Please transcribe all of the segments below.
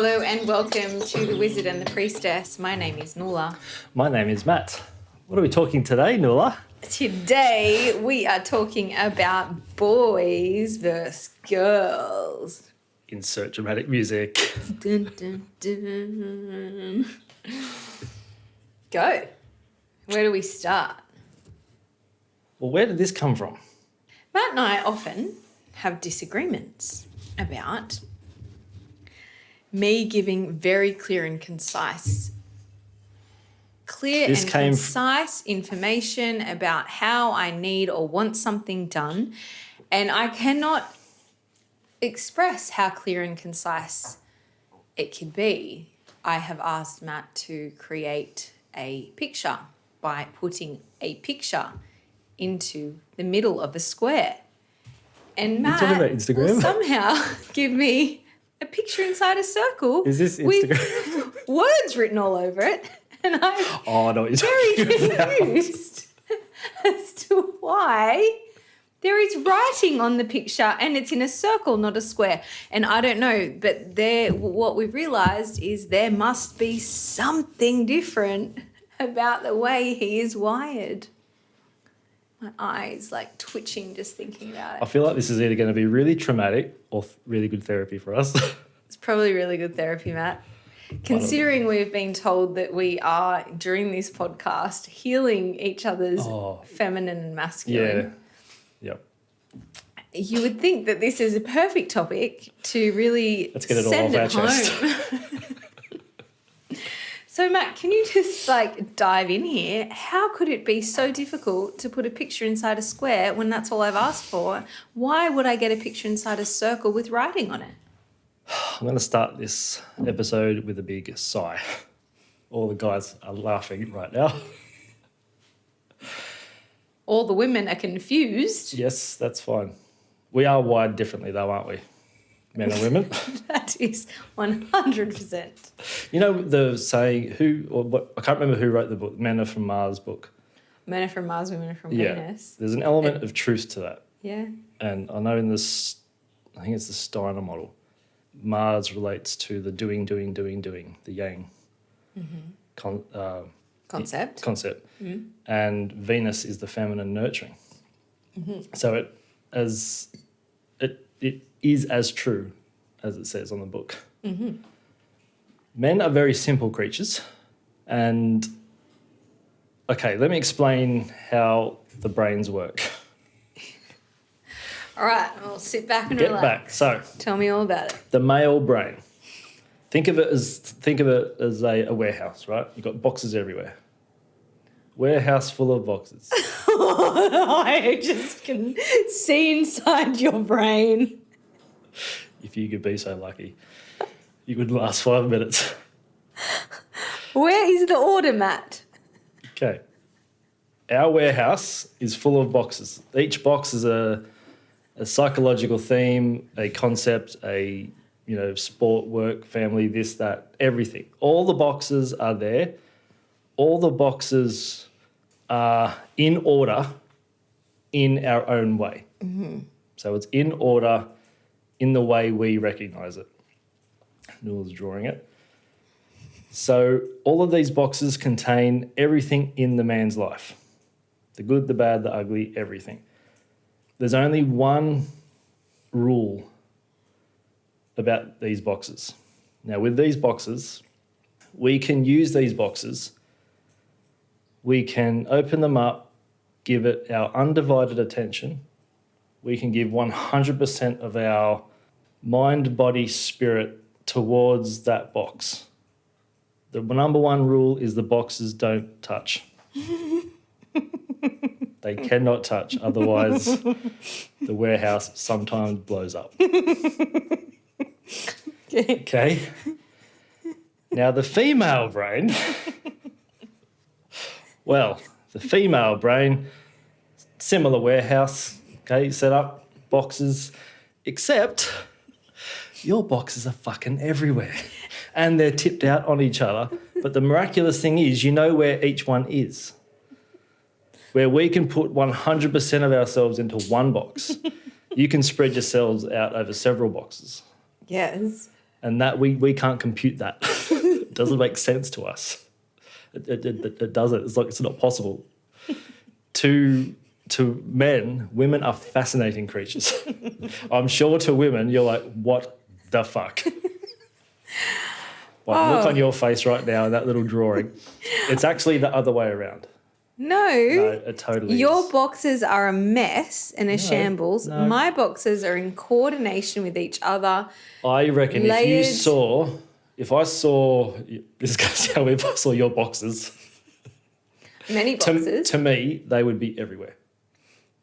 Hello and welcome to The Wizard and the Priestess. My name is Nuala. My name is Matt. What are we talking today, Nuala? Today we are talking about boys versus girls. Insert dramatic music. Dun, dun, dun. Go. Where do we start? Well, where did this come from? Matt and I often have disagreements about me giving very clear and concise information about how I need or want something done, and I cannot express how clear and concise it could be. I have asked Matt to create a picture by putting a picture into the middle of a square. And Matt talking about Instagram? will somehow give me a picture inside a circle. Is this Instagram? With words written all over it. And I'm no, very confused as to why there is writing on the picture and it's in a circle, not a square. And I don't know, but what we've realised is there must be something different about the way he is wired. My eyes like twitching just thinking about it. I feel like this is either going to be really traumatic or really good therapy for us. It's probably really good therapy, Matt. Considering we've been told that we are, during this podcast, healing each other's feminine and masculine. Yeah. Yep. You would think that this is a perfect topic to really Let's get it all send off it our home. chest. So, Matt, can you just dive in here? How could it be so difficult to put a picture inside a square when that's all I've asked for? Why would I get a picture inside a circle with writing on it? I'm going to start this episode with a big sigh. All the guys are laughing right now. All the women are confused. Yes, that's fine. We are wired differently though, aren't we? Men and women. That is 100%. You know the saying, I can't remember who wrote the book, Men Are From Mars book. Men are from Mars, women are from Yeah. Venus. There's an element of truth to that. Yeah. And I know I think it's the Steiner model, Mars relates to the doing, the yang Concept. Mm-hmm. And Venus is the feminine nurturing. Mm-hmm. So it is as true as it says on the book. Mm-hmm. Men are very simple creatures. And, okay, let me explain how the brains work. All right, I'll sit back and Get relax. back. So, tell me all about it. the male brain. Think of it as a warehouse, right? You've got boxes everywhere. Warehouse full of boxes. I just can see inside your brain. If you could be so lucky, you would last 5 minutes. Where is the order, Matt? Okay. Our warehouse is full of boxes. Each box is a psychological theme, a concept, sport, work, family, this, that, everything. All the boxes are there. All the boxes are in order in our own way. Mm-hmm. So it's in order in the way we recognise it. Newell's drawing it. So all of these boxes contain everything in the man's life. The good, the bad, the ugly, everything. There's only one rule about these boxes. Now, with these boxes, we can use these boxes. We can open them up, give it our undivided attention. We can give 100% of our mind, body, spirit towards that box. The number one rule is the boxes don't touch. They cannot touch, otherwise the warehouse sometimes blows up. Okay. Now the female brain, the female brain, similar warehouse, okay, set up, boxes, except your boxes are fucking everywhere and they're tipped out on each other. But the miraculous thing is, you know where each one is. Where we can put 100% of ourselves into one box, you can spread yourselves out over several boxes. Yes. And that we can't compute that. It doesn't make sense to us. It doesn't. It's like it's not possible. To men, women are fascinating creatures. I'm sure to women, you're like, what the fuck? Look on your face right now in that little drawing. It's actually the other way around. No, it totally your is. boxes are a mess and a shambles. no. My boxes are in coordination with each other. I reckon Layered. if I saw, this is going to sound weird, if I saw your boxes, Many boxes. to me, they would be everywhere.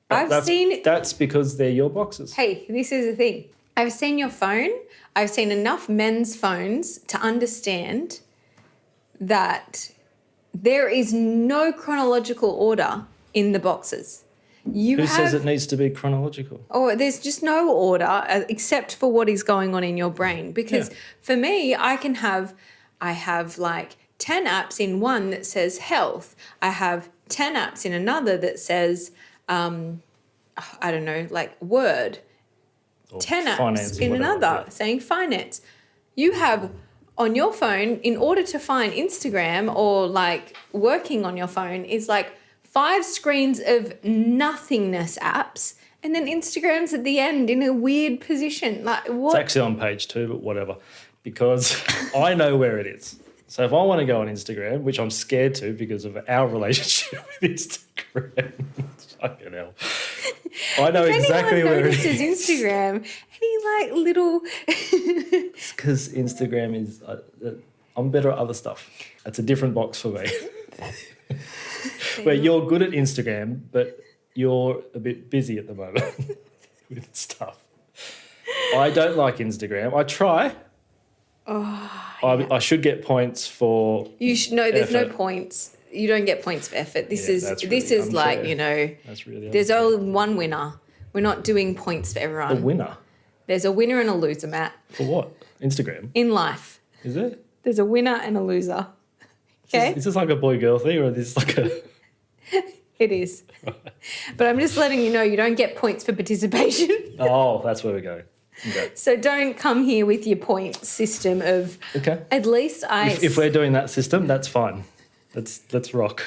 That's because they're your boxes. Hey, this is the thing. I've seen your phone. I've seen enough men's phones to understand that there is no chronological order in the boxes. Who says it needs to be chronological? Oh, there's just no order except for what is going on in your brain. Because for me, I have like 10 apps in one that says health. I have 10 apps in another that says, I don't know, like Word. Or 10 apps finance in or whatever, another saying finance. You have on your phone, in order to find Instagram or like working on your phone is like 5 screens of nothingness apps and then Instagram's at the end in a weird position. Like what? It's actually on page 2, but whatever, because I know where it is. So if I want to go on Instagram, which I'm scared to because of our relationship with Instagram, fucking hell. I know exactly where it is. If anyone notices Instagram, any like little... It's because Instagram is... I'm better at other stuff. It's a different box for me. Where you're good at Instagram, but you're a bit busy at the moment with stuff. I don't like Instagram. I try. I should get points for... there's no points. You don't get points for effort. This is unfair. like, you know, That's really there's unfair. only one winner. We're not doing points for everyone. A winner? There's a winner and a loser, Matt. For what? Instagram? In life. Is it? There's a winner and a loser. Okay? Is this like a boy-girl thing or is this like a... It is. But I'm just letting you know you don't get points for participation. Oh, that's where we go. Okay. So don't come here with your point system of... Okay. At least If we're doing that system, that's fine. Let's rock.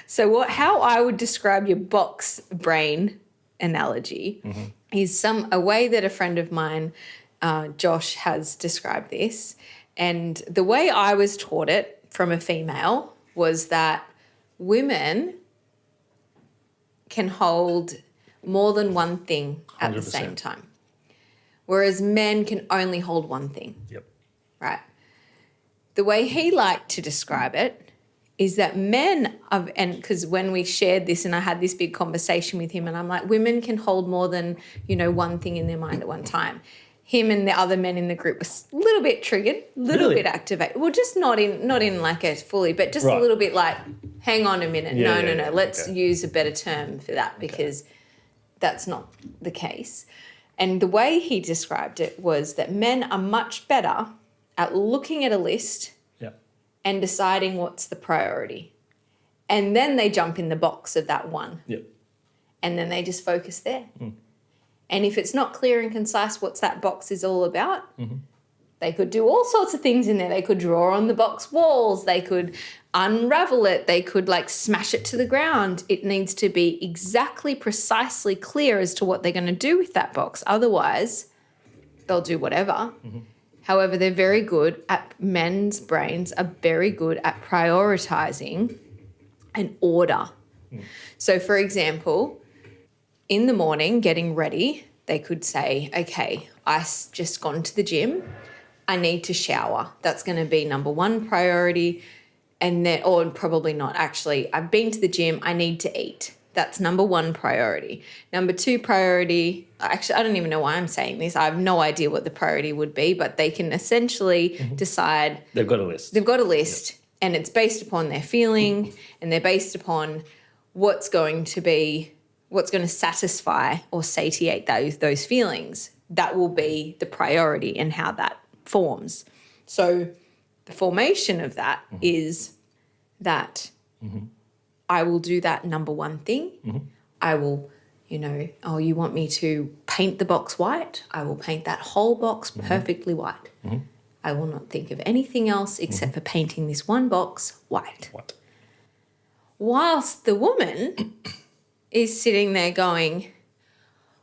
So how I would describe your box brain analogy is a way that a friend of mine, Josh, has described this. And the way I was taught it from a female was that women can hold more than one thing at the 100%. same time, whereas men can only hold one thing. Yep. Right. The way he liked to describe it is that men, and because when we shared this and I had this big conversation with him and I'm like, women can hold more than, one thing in their mind at one time. Him and the other men in the group was a little bit triggered, a little bit activated. Well, just not in like a fully, but just a little bit like, hang on a minute. No. Let's use a better term for that because that's not the case. And the way he described it was that men are much better at looking at a list and deciding what's the priority. And then they jump in the box of that one. Yep. And then they just focus there. And if it's not clear and concise what that box is all about, they could do all sorts of things in there. They could draw on the box walls. They could unravel it. They could smash it to the ground. It needs to be exactly, precisely clear as to what they're going to do with that box. Otherwise, they'll do whatever. However, they're very good at, men's brains are very good at prioritizing an order. So, for example, in the morning, getting ready, they could say, okay, I've just gone to the gym. I need to shower. That's going to be number 1 priority. And then, or probably not actually, I've been to the gym. I need to eat. That's number 1 priority. Number 2 priority, actually, I don't even know why I'm saying this. I have no idea what the priority would be, but they can essentially decide. They've got a list. They've got a list and it's based upon their feeling and they're based upon what's going to satisfy or satiate those feelings. That will be the priority and how that forms. So the formation of that is that I will do that number 1 thing. I will, oh, you want me to paint the box white? I will paint that whole box perfectly white. I will not think of anything else except for painting this one box white. What? Whilst the woman is sitting there going,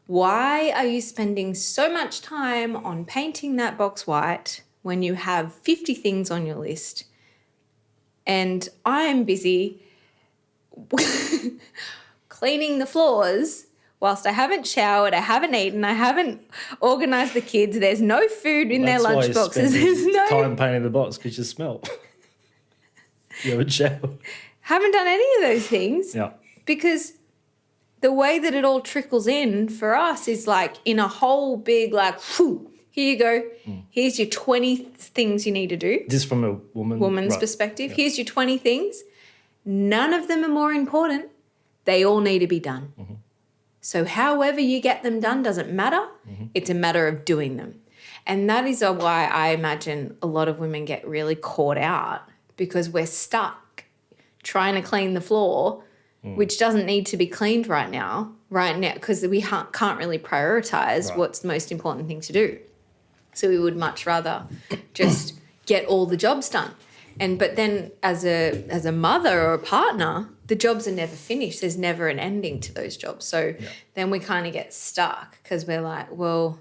why are you spending so much time on painting that box white when you have 50 things on your list? And I am busy cleaning the floors whilst I haven't showered, I haven't eaten, I haven't organised the kids. There's no food in their lunch boxes. There's no time painting the box because you smell. You haven't showered. Haven't done any of those things. Yeah. Because the way that it all trickles in for us is like in a whole big whew, here you go. Here's your 20 things you need to do. This from a woman's perspective. Yeah. Here's your 20 things. None of them are more important. They all need to be done. So however you get them done doesn't matter. It's a matter of doing them. And that is why I imagine a lot of women get really caught out, because we're stuck trying to clean the floor, which doesn't need to be cleaned right now, because we can't really prioritise what's the most important thing to do. So we would much rather just get all the jobs done. But then as a mother or a partner, the jobs are never finished. There's never an ending to those jobs. So then we kind of get stuck because we're like, well,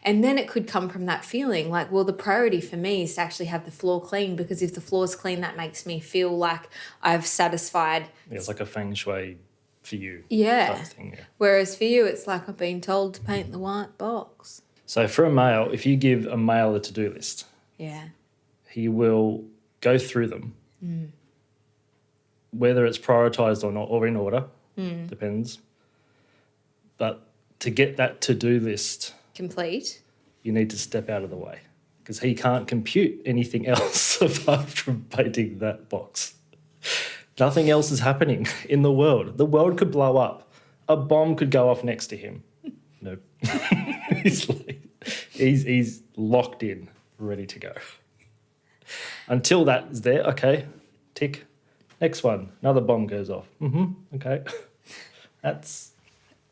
and then it could come from that feeling like, well, the priority for me is to actually have the floor clean, because if the floor's clean, that makes me feel like I've satisfied. Yeah, it's like a feng shui for you. Yeah. Type of thing, yeah. Whereas for you, it's like I've been told to paint the white box. So for a male, if you give a male a to-do list, he will go through them, whether it's prioritised or not, or in order, depends. But to get that to-do list complete, you need to step out of the way, because he can't compute anything else apart from painting that box. Nothing else is happening in the world. The world could blow up. A bomb could go off next to him. Nope. He's locked in, ready to go. Until that is there, okay, tick. Next one, another bomb goes off. Okay. That's...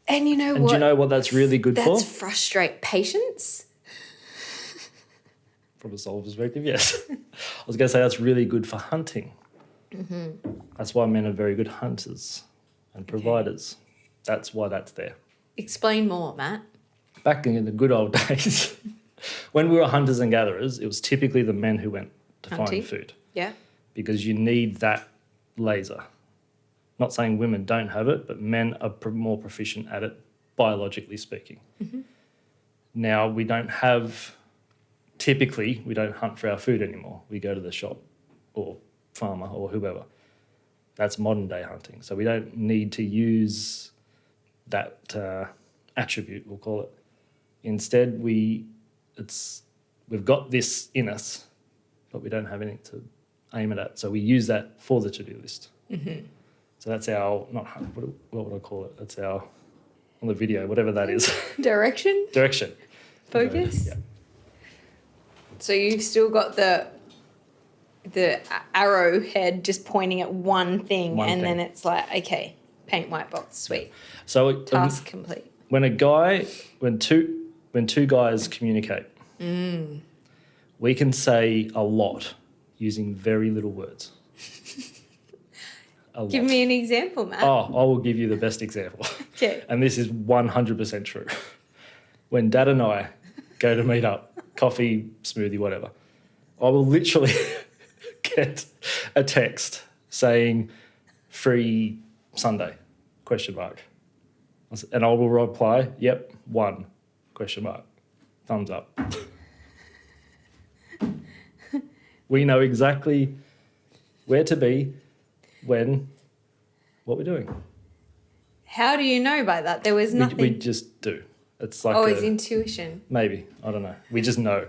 And you know and what? do you know what that's really good for? That's frustrate patience. From a soul perspective, yes. I was going to say that's really good for hunting. That's why men are very good hunters and providers. That's why that's there. Explain more, Matt. Back in the good old days, when we were hunters and gatherers, it was typically the men who went to Hunting. find food. Yeah. Because you need that laser. Not saying women don't have it, but men are more proficient at it, biologically speaking. Now, we don't hunt for our food anymore. We go to the shop or farmer or whoever. That's modern day hunting. So we don't need to use that attribute, we'll call it. Instead, we've got this in us, but we don't have anything to aim it at. So we use that for the to-do list. So that's our, what would I call it? That's our, on the video, whatever that is. Direction? Direction. Focus? Yeah. So you've still got the arrowhead just pointing at one thing, then it's like, okay, paint white box, sweet. So task complete. When two guys communicate, we can say a lot using very little words. Give me an example, Matt. Oh, I will give you the best example. Okay. And this is 100% true. When Dad and I go to meet up, coffee, smoothie, whatever, I will literally get a text saying free Sunday, ? And I will reply, yep, 1, ? Thumbs up. We know exactly where to be, when, what we're doing. How do you know by that? There was nothing. We just do. It's like it's intuition. Maybe. I don't know. We just know.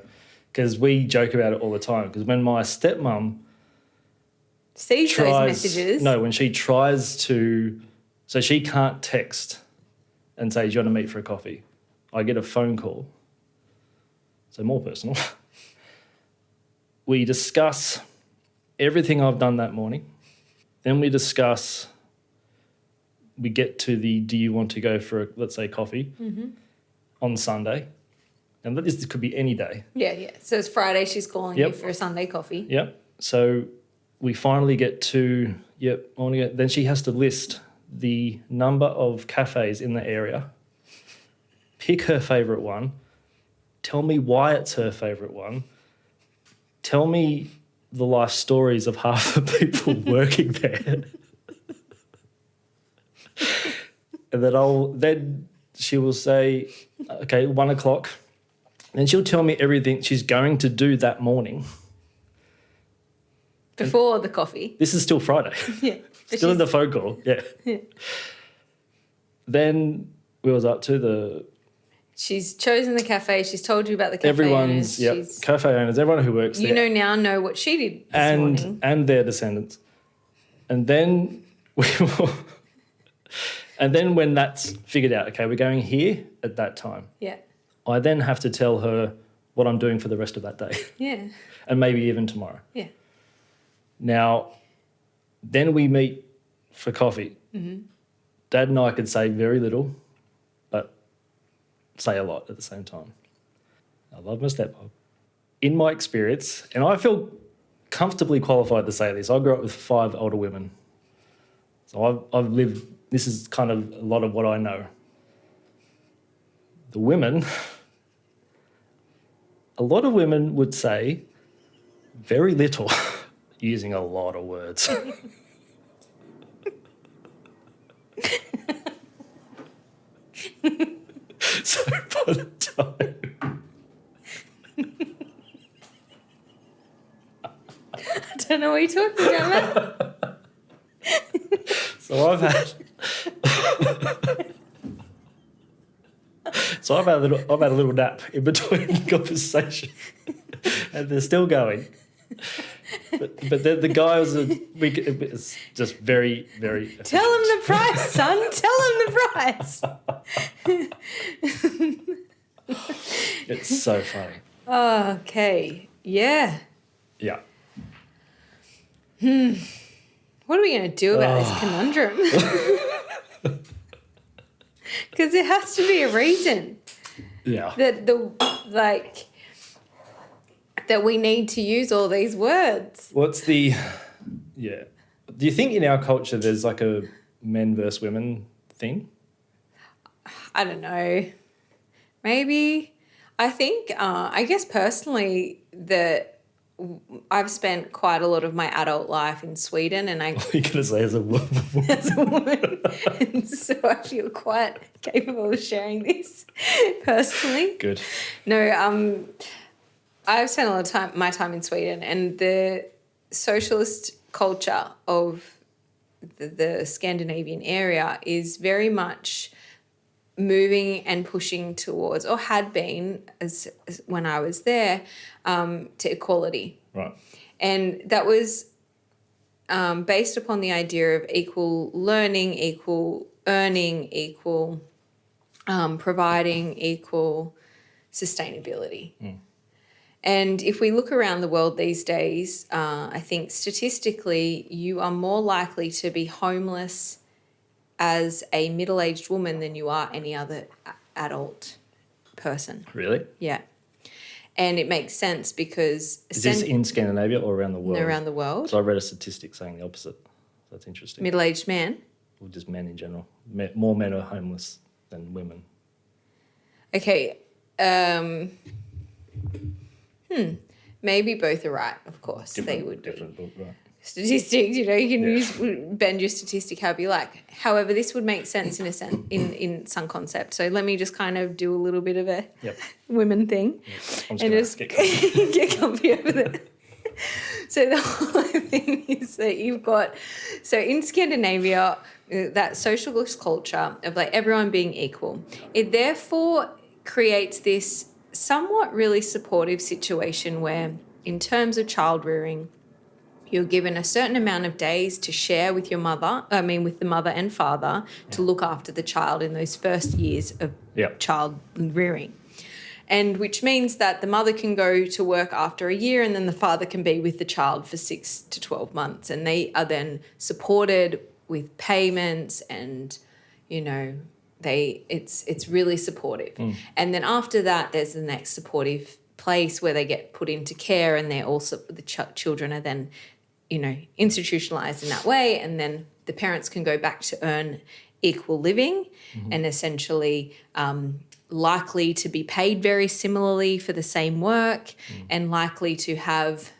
Because we joke about it all the time. Because when my stepmom sees those messages. No, when she tries to... So she can't text and say, do you want to meet for a coffee? I get a phone call. So more personal. We discuss everything I've done that morning. Then we discuss we get to the do you want to go for, let's say, coffee on Sunday. And this could be any day. Yeah. So it's Friday, she's calling you for a Sunday coffee. Yep. So we finally get to, I want to go. Then she has to list the number of cafes in the area, pick her favourite one, tell me why it's her favourite one, tell me the life stories of half the people working there. And then she will say, okay, 1 o'clock. Then she'll tell me everything she's going to do that morning. Before the coffee. This is still Friday. Yeah. Still in the phone call. Yeah. Then we was up to she's chosen the cafe. She's told you about the cafe everyone's owners. cafe owners, everyone who works there. Know what she did this morning. And their descendants. And then and then when that's figured out, okay, we're going here at that time. Yeah. I then have to tell her what I'm doing for the rest of that day. Yeah. And maybe even tomorrow. Yeah. Now, then we meet for coffee. Mm-hmm. Dad and I could say very little, but say a lot at the same time. I love my stepmom. In my experience, and I feel comfortably qualified to say this, I grew up with 5 older women. So I've lived, this is kind of a lot of what I know. The women, a lot of women would say very little using a lot of words. So by the time... I don't know what you're talking about. So I've had a little nap in between conversation, and they're still going. But then the guy it's just very, very efficient. Tell him the price, son. Tell him the price. It's so funny. Oh, okay. Yeah. Yeah. What are we going to do about this conundrum? Because there has to be a reason. Yeah. That we need to use all these words. Do you think in our culture there's like a men versus women thing? I don't know. Maybe. I think, I guess personally that I've spent quite a lot of my adult life in Sweden, and You're going to say as a woman. as a woman, and so I feel quite capable of sharing this personally. Good. No, I've spent a lot of my time in Sweden, and the socialist culture of the Scandinavian area is very much moving and pushing towards, or had been as when I was there, to equality. Right. And that was based upon the idea of equal learning, equal earning, equal providing, equal sustainability. Mm. And if we look around the world these days, I think statistically you are more likely to be homeless as a middle-aged woman than you are any other adult person. Really? Yeah. And it makes sense because... Is this in Scandinavia or around the world? Around the world. So I read a statistic saying the opposite. That's interesting. Middle-aged man? Or just men in general. More men are homeless than women. Okay. Maybe both are right, of course. They would be. Different book, right. Statistics, you can bend your statistic however you like. However, this would make sense in some concept. So let me just kind of do a little bit of a women thing. Yep. And just get comfy over there. So the whole thing is that you've got, so in Scandinavia, that socialist culture of like everyone being equal, it therefore creates this somewhat really supportive situation where in terms of child rearing, you're given a certain amount of days to share with your mother, with the mother and father, to look after the child in those first years of child rearing. And which means that the mother can go to work after a year and then the father can be with the child for 6 to 12 months. And they are then supported with payments and you know, it's really supportive. And then after that, there's the next supportive place where they get put into care, and they're also the children are then, you know, institutionalized in that way, and then the parents can go back to earn equal living and essentially likely to be paid very similarly for the same work and likely to have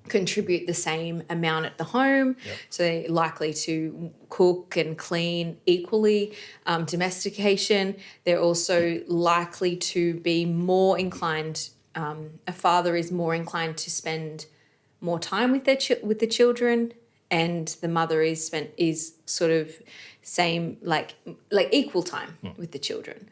contribute the same amount at the home. So they're likely to cook and clean equally. Domestication, they're also likely to be more inclined, a father is more inclined to spend more time with with the children, and the mother is sort of same like equal time with the children,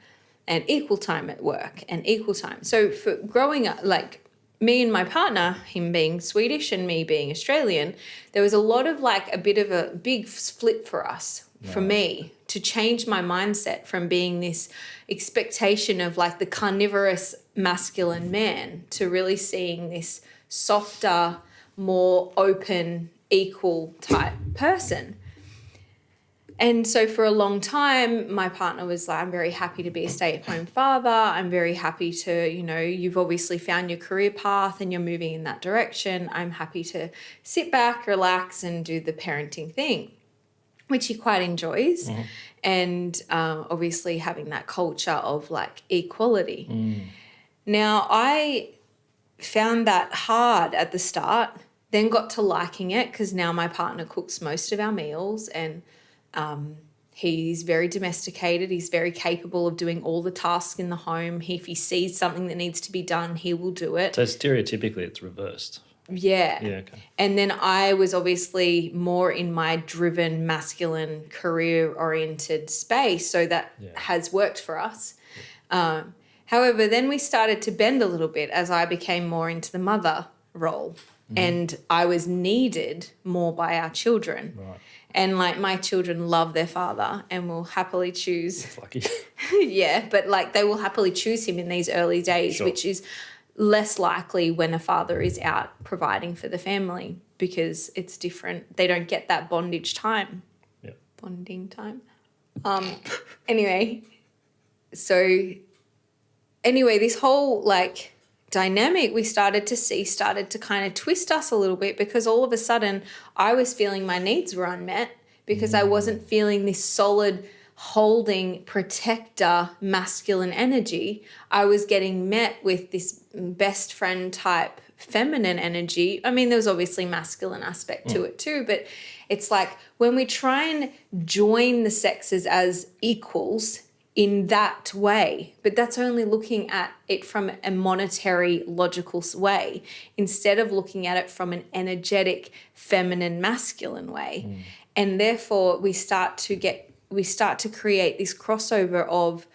and equal time at work and equal time. So for growing up, like me and my partner, him being Swedish and me being Australian, there was a lot of like a bit of a big flip for us, for me, to change my mindset from being this expectation of like the carnivorous masculine man to really seeing this softer, more open, equal type person. And so for a long time, my partner was like, I'm very happy to be a stay-at-home father. I'm very happy to, you know, you've obviously found your career path and you're moving in that direction. I'm happy to sit back, relax, and do the parenting thing, which he quite enjoys. And obviously having that culture of like equality. Now, I found that hard at the start, then got to liking it because now my partner cooks most of our meals, and he's very domesticated. He's very capable of doing all the tasks in the home. If he sees something that needs to be done, he will do it. So stereotypically it's reversed. Yeah. Okay. And then I was obviously more in my driven, masculine, career-oriented space, so that has worked for us. However, then we started to bend a little bit as I became more into the mother role, and I was needed more by our children. Right. And like my children love their father and will happily choose. That's lucky. Yeah, but like they will happily choose him in these early days, which is less likely when a father is out providing for the family because it's different. They don't get that bondage time. Yeah. Bonding time. Anyway, this whole like dynamic we started to kind of twist us a little bit, because all of a sudden I was feeling my needs were unmet because I wasn't feeling this solid holding protector masculine energy. I was getting met with this best friend type feminine energy. I mean, there was obviously masculine aspect to it too, but it's like when we try and join the sexes as equals in that way, but that's only looking at it from a monetary, logical way, instead of looking at it from an energetic, feminine, masculine way. And therefore we start to create this crossover of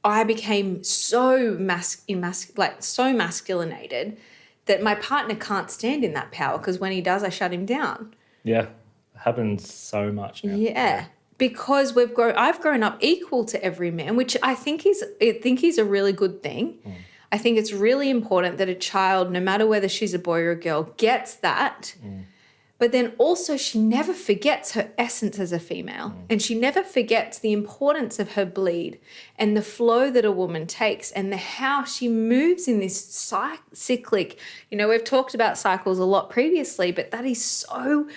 I became so masculinated that my partner can't stand in that power, because when he does, I shut him down. Yeah. It happens so much now. Yeah. Because I've grown up equal to every man, which I think is a really good thing. I think it's really important that a child, no matter whether she's a boy or a girl, gets that. But then also she never forgets her essence as a female, and she never forgets the importance of her bleed and the flow that a woman takes and how she moves in this cyclic. You know, we've talked about cycles a lot previously, but that is so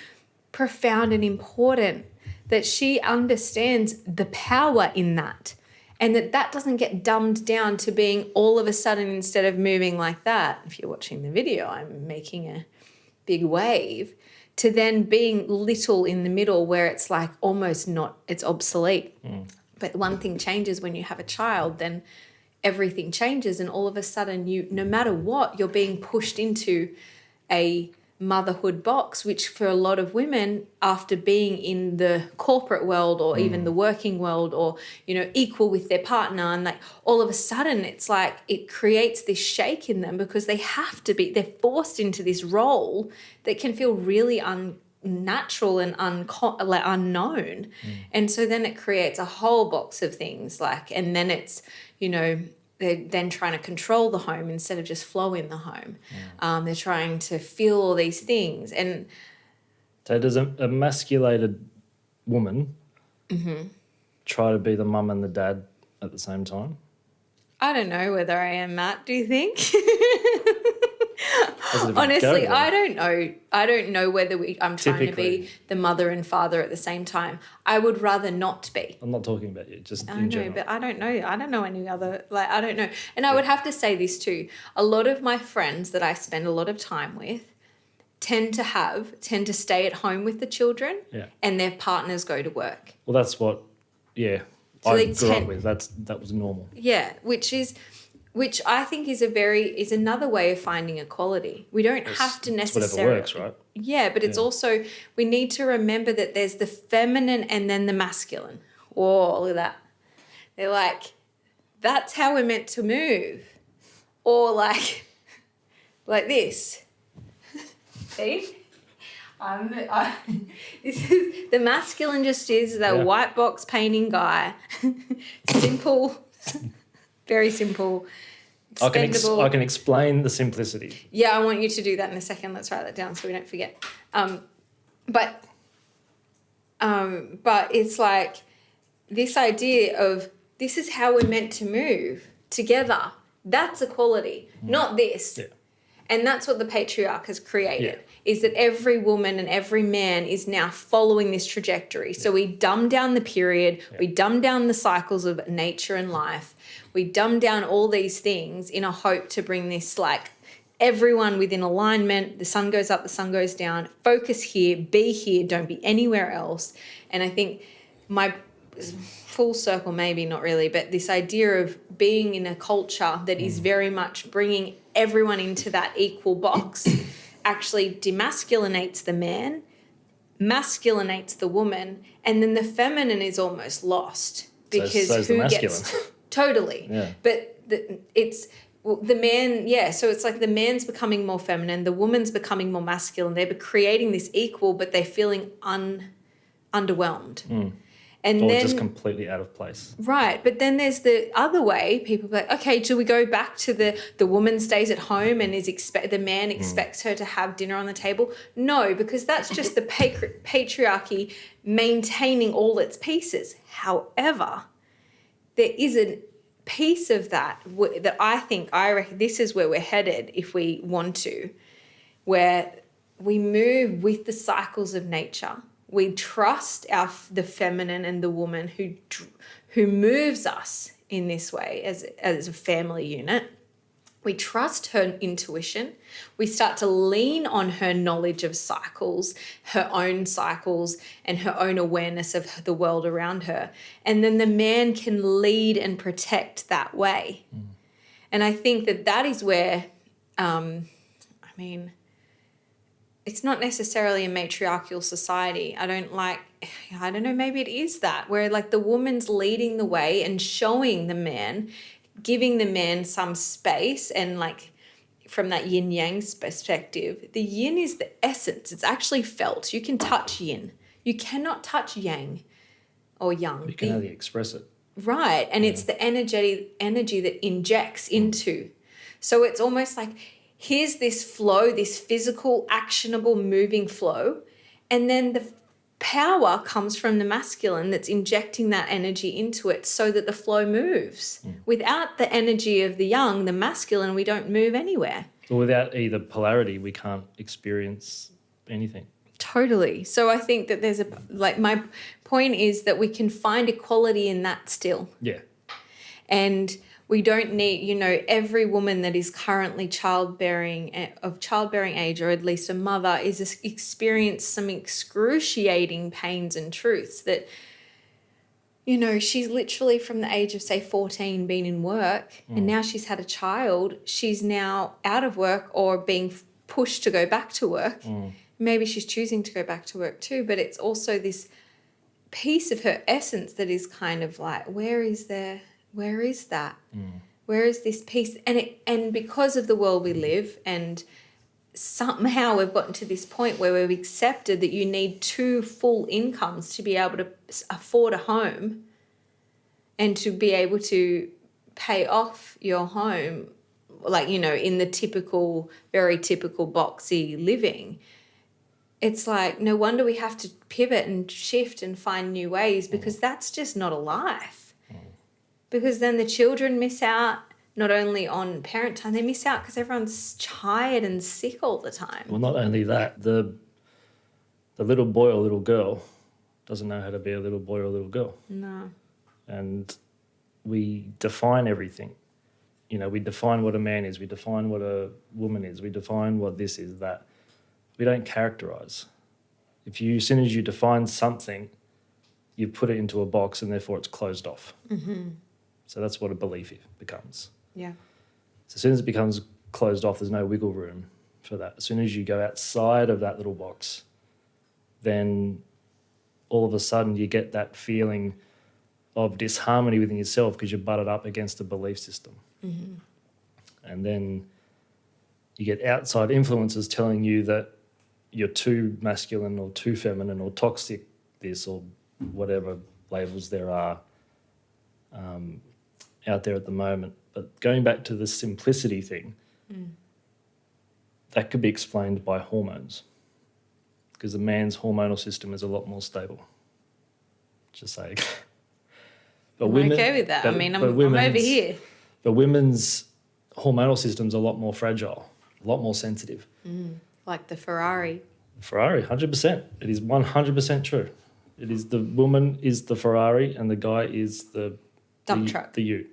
profound and important, that she understands the power in that, and that doesn't get dumbed down to being all of a sudden, instead of moving like that, if you're watching the video, I'm making a big wave, to then being little in the middle where it's like almost not, it's obsolete. But one thing changes when you have a child, then everything changes, and all of a sudden no matter what, you're being pushed into a motherhood box, which for a lot of women, after being in the corporate world or even the working world, or, you know, equal with their partner, and like all of a sudden it's like it creates this shake in them, because they're forced into this role that can feel really unnatural and unknown. And so then it creates a whole box of things, like, and then it's, you know, they're then trying to control the home instead of just flow in the home. They're trying to feel all these things. And so does a emasculated woman try to be the mum and the dad at the same time? I don't know whether I am, Matt. Do you think? How's it Honestly, go, I then? don't know. I don't know whether I'm trying to Typically. be the mother and father at the same time. I would rather not be. I'm not talking about you, just I in know, general. but I don't know. I don't know any other, like, I don't know. And I would have to say this too. A lot of my friends that I spend a lot of time with tend to stay at home with the children, Yeah. and their partners go to work. Well, that's what, So I they grew up tend- with. That was normal. Yeah, which I think is another way of finding equality. We don't have to It's necessarily. whatever works, right? Yeah, but it's also, we need to remember that there's the feminine and then the masculine. Oh, look at that. They're like, that's how we're meant to move. Or like this. See? This is, the masculine just is the white box painting guy. Simple, very simple. I can Expendable. explain the simplicity. Yeah, I want you to do that in a second. Let's write that down so we don't forget. But it's like this idea of this is how we're meant to move together. That's equality, not this. Yeah. And that's what the patriarch has created, Yeah. is that every woman and every man is now following this trajectory. So we dumb down the period, we dumb down the cycles of nature and life, we dumb down all these things in a hope to bring this, like, everyone within alignment. The sun goes up, the sun goes down. Focus here, be here, don't be anywhere else. And I think my full circle, maybe not really, but this idea of being in a culture that is very much bringing everyone into that equal box actually demasculinates the man, masculinates the woman, and then the feminine is almost lost because so's the who masculine. gets totally. Yeah. But the man, so it's like the man's becoming more feminine, the woman's becoming more masculine. They're creating this equal, but they're feeling underwhelmed. And Or then, just completely out of place. right, but then there's the other way. People are like, okay, do we go back to the woman stays at home and the man expects her to have dinner on the table? No, because that's just the patriarchy maintaining all its pieces. However, there is a piece of that that I reckon this is where we're headed if we want to, where we move with the cycles of nature. We trust the feminine and the woman who moves us in this way as a family unit. We trust her intuition. We start to lean on her knowledge of cycles, her own cycles, and her own awareness of the world around her. And then the man can lead and protect that way. And I think that is where, it's not necessarily a matriarchal society. I don't know, maybe it is that, where like the woman's leading the way and showing the man, giving the man some space, and like from that yin yang perspective, the yin is the essence. It's actually felt. You can touch yin. You cannot touch yang or yang. You can only express it. Right. And it's the energy that injects into. So it's almost like, here's this flow, this physical, actionable, moving flow, and then the power comes from the masculine that's injecting that energy into it so that the flow moves. Without the energy of the yang, the masculine, we don't move anywhere. Well, without either polarity, we can't experience anything. Totally. So I think that my point is that we can find equality in that still. Yeah. And we don't need, every woman that is currently of childbearing age, or at least a mother, is experienced some excruciating pains and truths that, she's literally from the age of, say, 14 been in work, and now she's had a child. She's now out of work or being pushed to go back to work. Maybe she's choosing to go back to work too, but it's also this piece of her essence that is kind of like, where is that? Where is this piece? And because of the world we live, and somehow we've gotten to this point where we've accepted that you need 2 full incomes to be able to afford a home and to be able to pay off your home, like, in the typical, very typical boxy living. it's like, no wonder we have to pivot and shift and find new ways, because that's just not a life. Because then the children miss out not only on parent time, they miss out because everyone's tired and sick all the time. Well, not only that, the little boy or little girl doesn't know how to be a little boy or a little girl. No. And we define everything. You know, we define what a man is, we define what a woman is, we define what this is, that. We don't characterize. As soon as you define something, you put it into a box and therefore it's closed off. Mm-hmm. So that's what a belief becomes. Yeah. So as soon as it becomes closed off, there's no wiggle room for that. As soon as you go outside of that little box, then all of a sudden you get that feeling of disharmony within yourself because you're butted up against a belief system. Mm-hmm. And then you get outside influences telling you that you're too masculine or too feminine or toxic, this or whatever labels there are out there at the moment. But going back to the simplicity thing, that could be explained by hormones, because a man's hormonal system is a lot more stable. Just saying. I'm okay with that. I'm over here. But women's hormonal system's a lot more fragile, a lot more sensitive. Like the Ferrari. 100%. It is 100% true. It is the woman is the Ferrari and the guy is the Dump truck. The ute.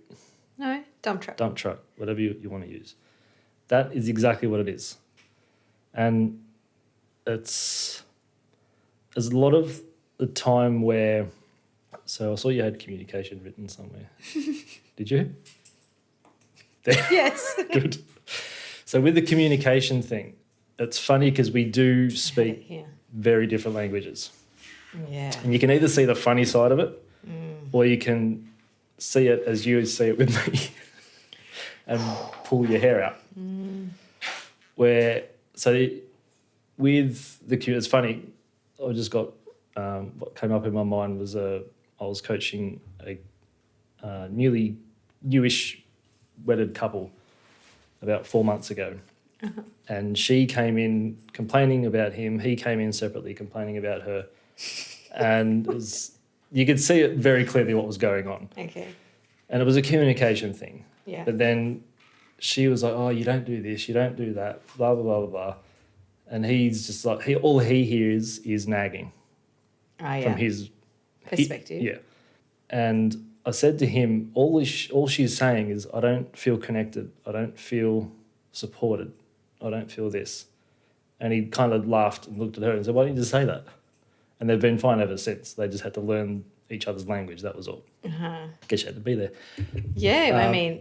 No, dump truck. Dump truck, whatever you want to use. That is exactly what it is. And there's a lot of the time where, so I saw you had communication written somewhere. Did you? Yes. Good. So with the communication thing, it's funny because we do speak very different languages. Yeah. And you can either see the funny side of it or you can see it as you see it with me and pull your hair out. With the it's funny, I just got, what came up in my mind was I was coaching a newish wedded couple about 4 months ago. And she came in complaining about him. He came in separately complaining about her. And you could see it very clearly what was going on. Okay. And it was a communication thing. Yeah. But then she was like, oh, you don't do this, you don't do that, blah, blah, blah, blah, blah. And he's just like, all he hears is nagging from his perspective. Yeah. And I said to him, all she's saying is, I don't feel connected. I don't feel supported. I don't feel this. And he kind of laughed and looked at her and said, why didn't you just say that? And they've been fine ever since. They just had to learn each other's language. That was all. Guess you had to be there. Yeah,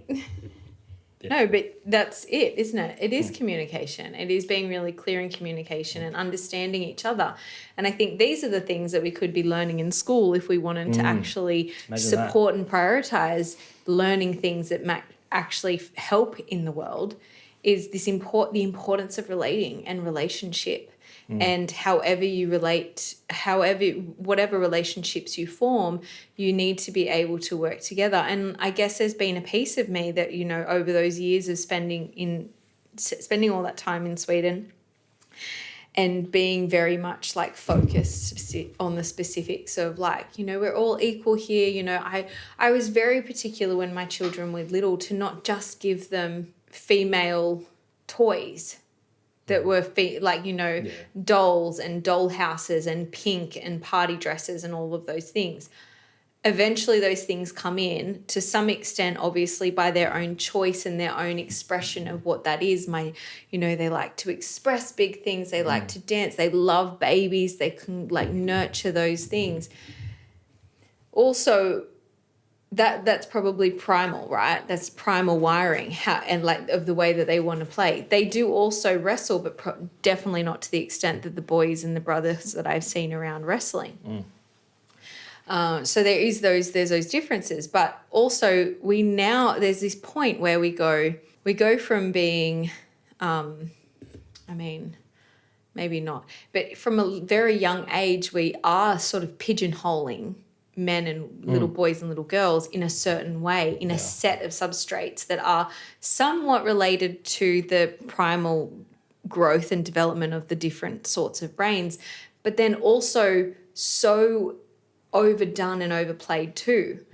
no, but that's it, isn't it? It is communication. It is being really clear in communication and understanding each other. And I think these are the things that we could be learning in school if we wanted to actually support and prioritize learning things that might actually help in the world, is the importance of relating and relationship. And however you relate, whatever relationships you form, you need to be able to work together. And I guess there's been a piece of me that, over those years of spending all that time in Sweden and being very much like focused on the specifics of we're all equal here. I was very particular when my children were little to not just give them female toys that were dolls and doll houses and pink and party dresses and all of those things. Eventually those things come in to some extent, obviously by their own choice and their own expression of what that is. They like to express big things. They like to dance. They love babies. They can nurture those things. Also, that's probably primal, right? That's primal wiring of the way that they want to play. They do also wrestle, but definitely not to the extent that the boys and the brothers that I've seen around wrestling. So there's those differences, but also there's this point where we go from being, maybe not, but from a very young age, we are sort of pigeonholing men and little boys and little girls in a certain way, in a set of substrates that are somewhat related to the primal growth and development of the different sorts of brains, but then also so overdone and overplayed too,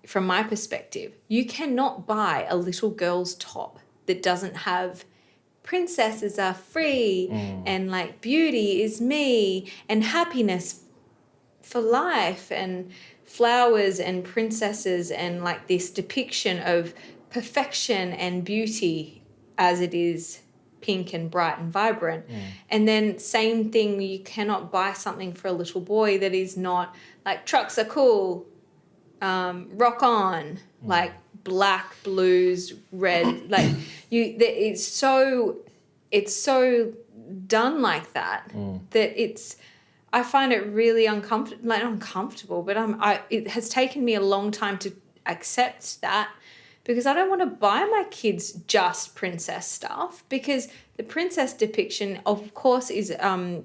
from my perspective. You cannot buy a little girl's top that doesn't have princesses are free and like beauty is me and happiness for life and flowers and princesses and like this depiction of perfection and beauty as it is pink and bright and vibrant. And then same thing, you cannot buy something for a little boy that is not like trucks are cool, rock on, like black, blues, red, like it's so done like that that I find it really uncomfortable, but it has taken me a long time to accept that, because I don't want to buy my kids just princess stuff, because the princess depiction, of course, is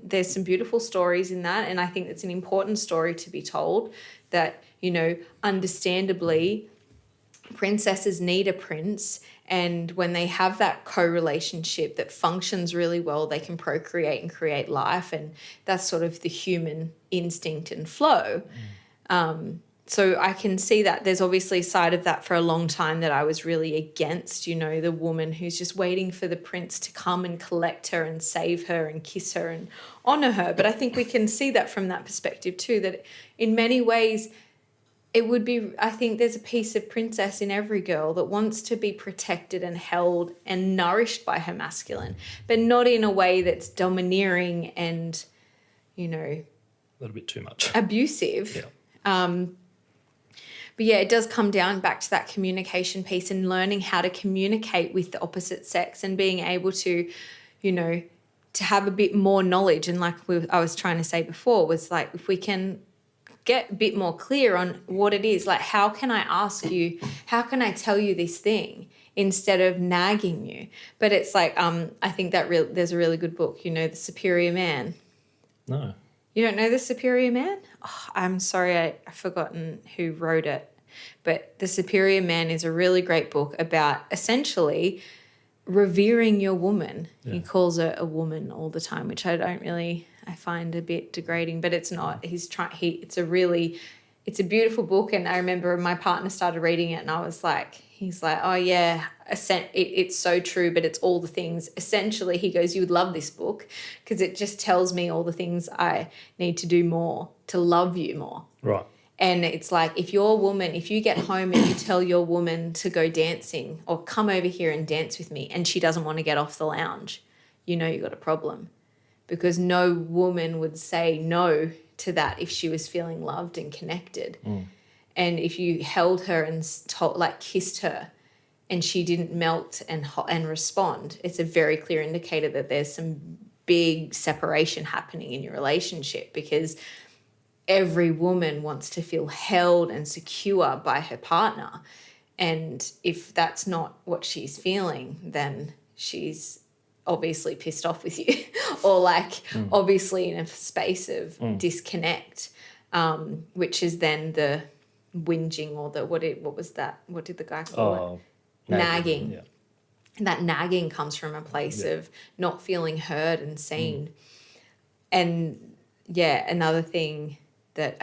there's some beautiful stories in that, and I think it's an important story to be told that, you know, understandably, princesses need a prince, and when they have that co-relationship that functions really well, they can procreate and create life, and that's sort of the human instinct and flow. So I can see that there's obviously a side of that for a long time that I was really against, you know, the woman who's just waiting for the prince to come and collect her and save her and kiss her and honour her. But I think we can see that from that perspective too, that in many ways it would be, I think there's a piece of princess in every girl that wants to be protected and held and nourished by her masculine, but not in a way that's domineering and, you know, A little bit too much. Abusive. Yeah. But yeah, it does come down back to that communication piece and learning how to communicate with the opposite sex and being able to, you know, to have a bit more knowledge. And like I was trying to say before, was like, if we can get a bit more clear on what it is, like how can I ask you, how can I tell you this thing instead of nagging you? But it's like, I think that there's a really good book, you know, The Superior Man. No. You don't know The Superior Man? Oh, I'm sorry, I've forgotten who wrote it. But The Superior Man is a really great book about essentially revering your woman. Yeah. He calls her a woman all the time, which I find a bit degrading, but it's not. It's a beautiful book. And I remember my partner started reading it and he's like, oh yeah, it's so true, but it's all the things. Essentially, he goes, you would love this book because it just tells me all the things I need to do more to love you more. Right. And it's like, if you get home and you tell your woman to go dancing or come over here and dance with me and she doesn't want to get off the lounge, you know you got a problem, because no woman would say no to that if she was feeling loved and connected. And if you held her and kissed her and she didn't melt and respond, it's a very clear indicator that there's some big separation happening in your relationship, because every woman wants to feel held and secure by her partner. And if that's not what she's feeling, then she's obviously pissed off with you or obviously in a space of disconnect, which is then the whinging or what was that? What did the guy call it? Nagging. Yeah. And that nagging comes from a place of not feeling heard and seen. And yeah, another thing that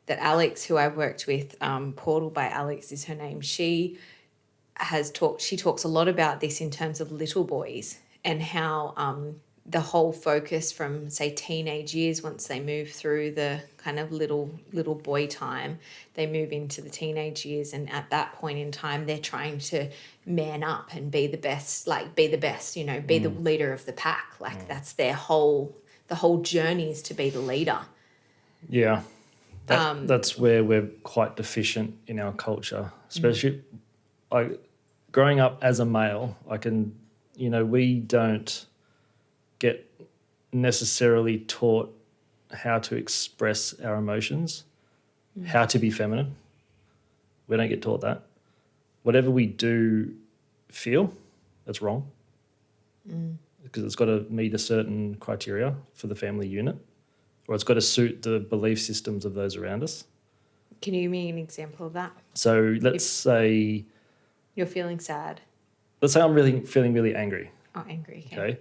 Alex, who I've worked with, Portal by Alex is her name, she talks a lot about this in terms of little boys and how the whole focus from, say, teenage years, once they move through the kind of little boy time, they move into the teenage years, and at that point in time they're trying to man up and be the best, you know, be the leader of the pack. That's the whole journey is to be the leader. Yeah, that's where we're quite deficient in our culture, especially growing up as a male. We don't get necessarily taught how to express our emotions, how to be feminine. We don't get taught that. Whatever we do feel, that's wrong, because it's got to meet a certain criteria for the family unit, or it's got to suit the belief systems of those around us. Can you give me an example of that? So let's say you're feeling sad. Let's say I'm feeling really angry. Oh, angry. Okay.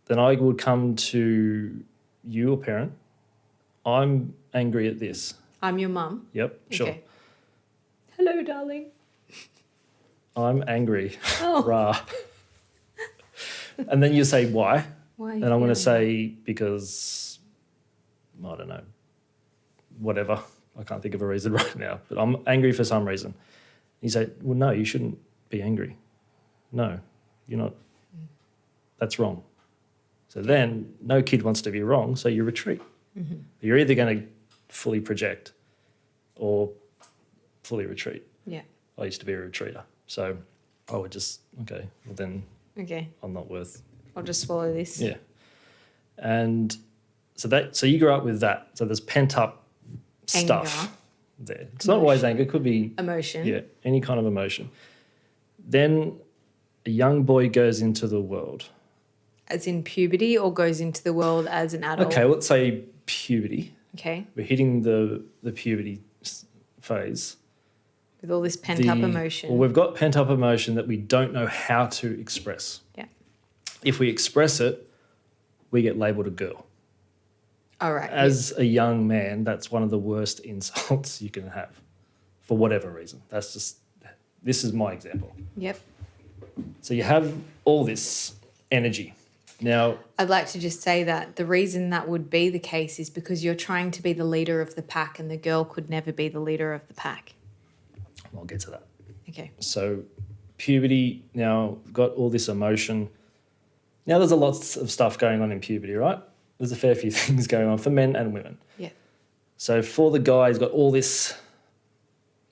then I would come to you, a parent. I'm angry at this. I'm your mum. Yep, sure. Okay. Hello, darling. I'm angry. Oh. Rah. And then you say, why? Why? And I'm going to say, because, I don't know, whatever. I can't think of a reason right now, but I'm angry for some reason. You say, well, no, you shouldn't be angry. No, you're not. That's wrong. So then no kid wants to be wrong, so you retreat. Mm-hmm. You're either going to fully project or fully retreat. Yeah. I used to be a retreater. So I would just, okay, well then I'm not worth. I'll just swallow this. Yeah. And so you grew up with that. So there's pent up stuff there. It's not always anger. It could be emotion. Yeah, any kind of emotion. Then a young boy goes into the world. As in puberty, or goes into the world as an adult? Okay, let's say puberty. Okay. We're hitting the puberty phase. With all this pent-up emotion. Well, we've got pent-up emotion that we don't know how to express. Yeah. If we express it, we get labelled a girl. All right. As a young man, that's one of the worst insults you can have for whatever reason. This is my example. Yep. So you have all this energy. Now, I'd like to just say that the reason that would be the case is because you're trying to be the leader of the pack, and the girl could never be the leader of the pack. I'll get to that. Okay. So puberty, now we've got all this emotion. Now there's a lot of stuff going on in puberty, right? There's a fair few things going on for men and women. Yeah. So for the guy, he's got all this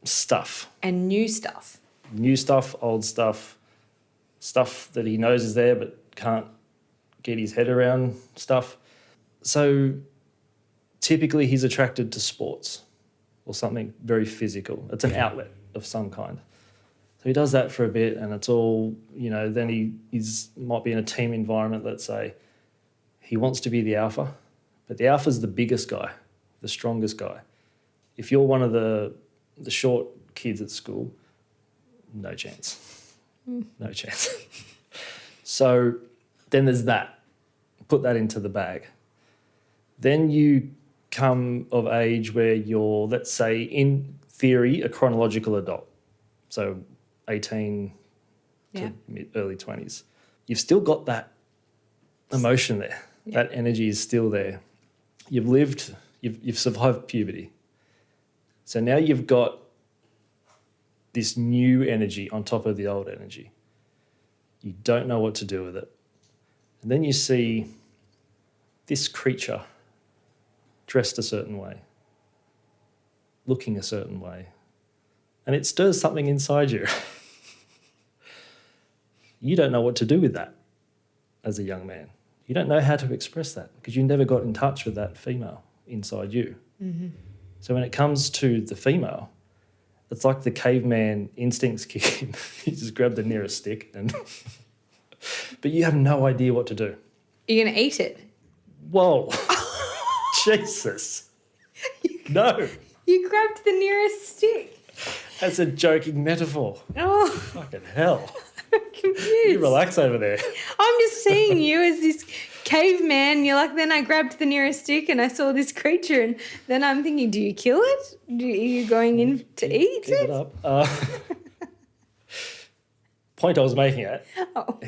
stuff. And new stuff. New stuff, old stuff, stuff that he knows is there but can't get his head around stuff. So typically he's attracted to sports or something very physical. It's an outlet of some kind. So he does that for a bit, and it's all, then he might be in a team environment, let's say. He wants to be the alpha, but the alpha's the biggest guy, the strongest guy. If you're one of the short kids at school, no chance. No chance. So then there's that. Put that into the bag. Then you come of age where you're, let's say, in theory, a chronological adult. So 18 to early 20s. You've still got that emotion there. Yeah. That energy is still there. You've lived, you've survived puberty. So now you've got this new energy on top of the old energy. You don't know what to do with it. And then you see this creature dressed a certain way, looking a certain way, and it stirs something inside you. You don't know what to do with that as a young man. You don't know how to express that because you never got in touch with that female inside you. Mm-hmm. So when it comes to the female, it's like the caveman instincts kick in. You just grab the nearest stick but you have no idea what to do. You're going to eat it? Whoa. Jesus. No. You grabbed the nearest stick. That's a joking metaphor. Oh. Fucking hell. I'm confused. You relax over there. I'm just seeing you as this caveman. You're like, then I grabbed the nearest stick and I saw this creature, and then I'm thinking, do you kill it? Are you going in to eat Give it up. Point I was making it. Oh.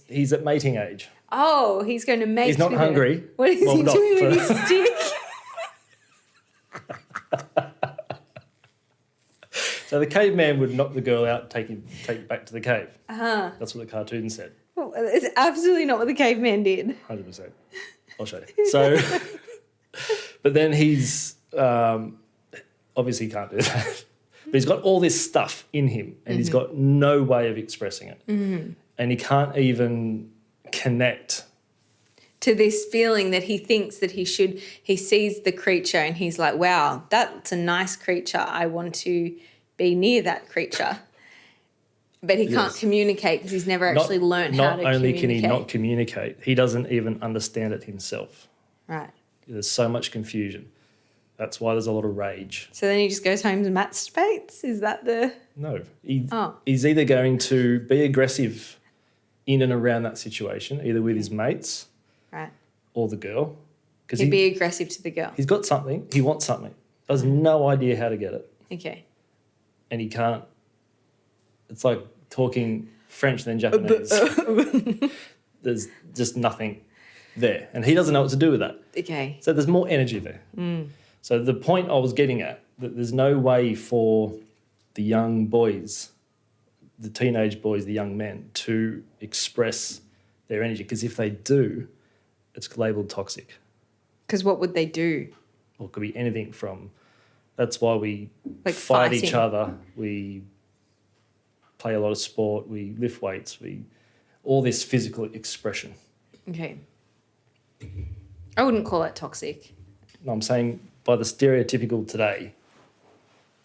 He's at mating age. Oh, he's going to mate. He's not hungry. Her. What is he doing with his stick? So the caveman would knock the girl out, take it back to the cave. Uh-huh. That's what the cartoon said. Well, it's absolutely not what the caveman did. 100%. I'll show you. So, but then he's obviously can't do that. But he's got all this stuff in him, and he's got no way of expressing it. Mm-hmm. And he can't even connect to this feeling that he thinks that he should. He sees the creature and he's like, wow, that's a nice creature. I want to be near that creature. But he can't communicate because he's never actually learned how to communicate. Not only can he not communicate, he doesn't even understand it himself. Right. There's so much confusion. That's why there's a lot of rage. So then he just goes home and masturbates? Is that the... No. He's either going to be aggressive in and around that situation, either with his mates Right. or the girl. Because He'd be aggressive to the girl. he's got something, he wants something, has no idea how to get it, Okay. and he can't. It's like talking French then Japanese. There's just nothing there, and he doesn't know what to do with that. Okay. So there's more energy there. So the point I was getting at, that there's no way for the young boys, the teenage boys, the young men, to express their energy, because if they do, it's labelled toxic. Because what would they do? Or it could be anything from, that's why we Like fight each fighting. other, we play a lot of sport, we lift weights, all this physical expression. Okay. I wouldn't call it toxic. And I'm saying by the stereotypical today,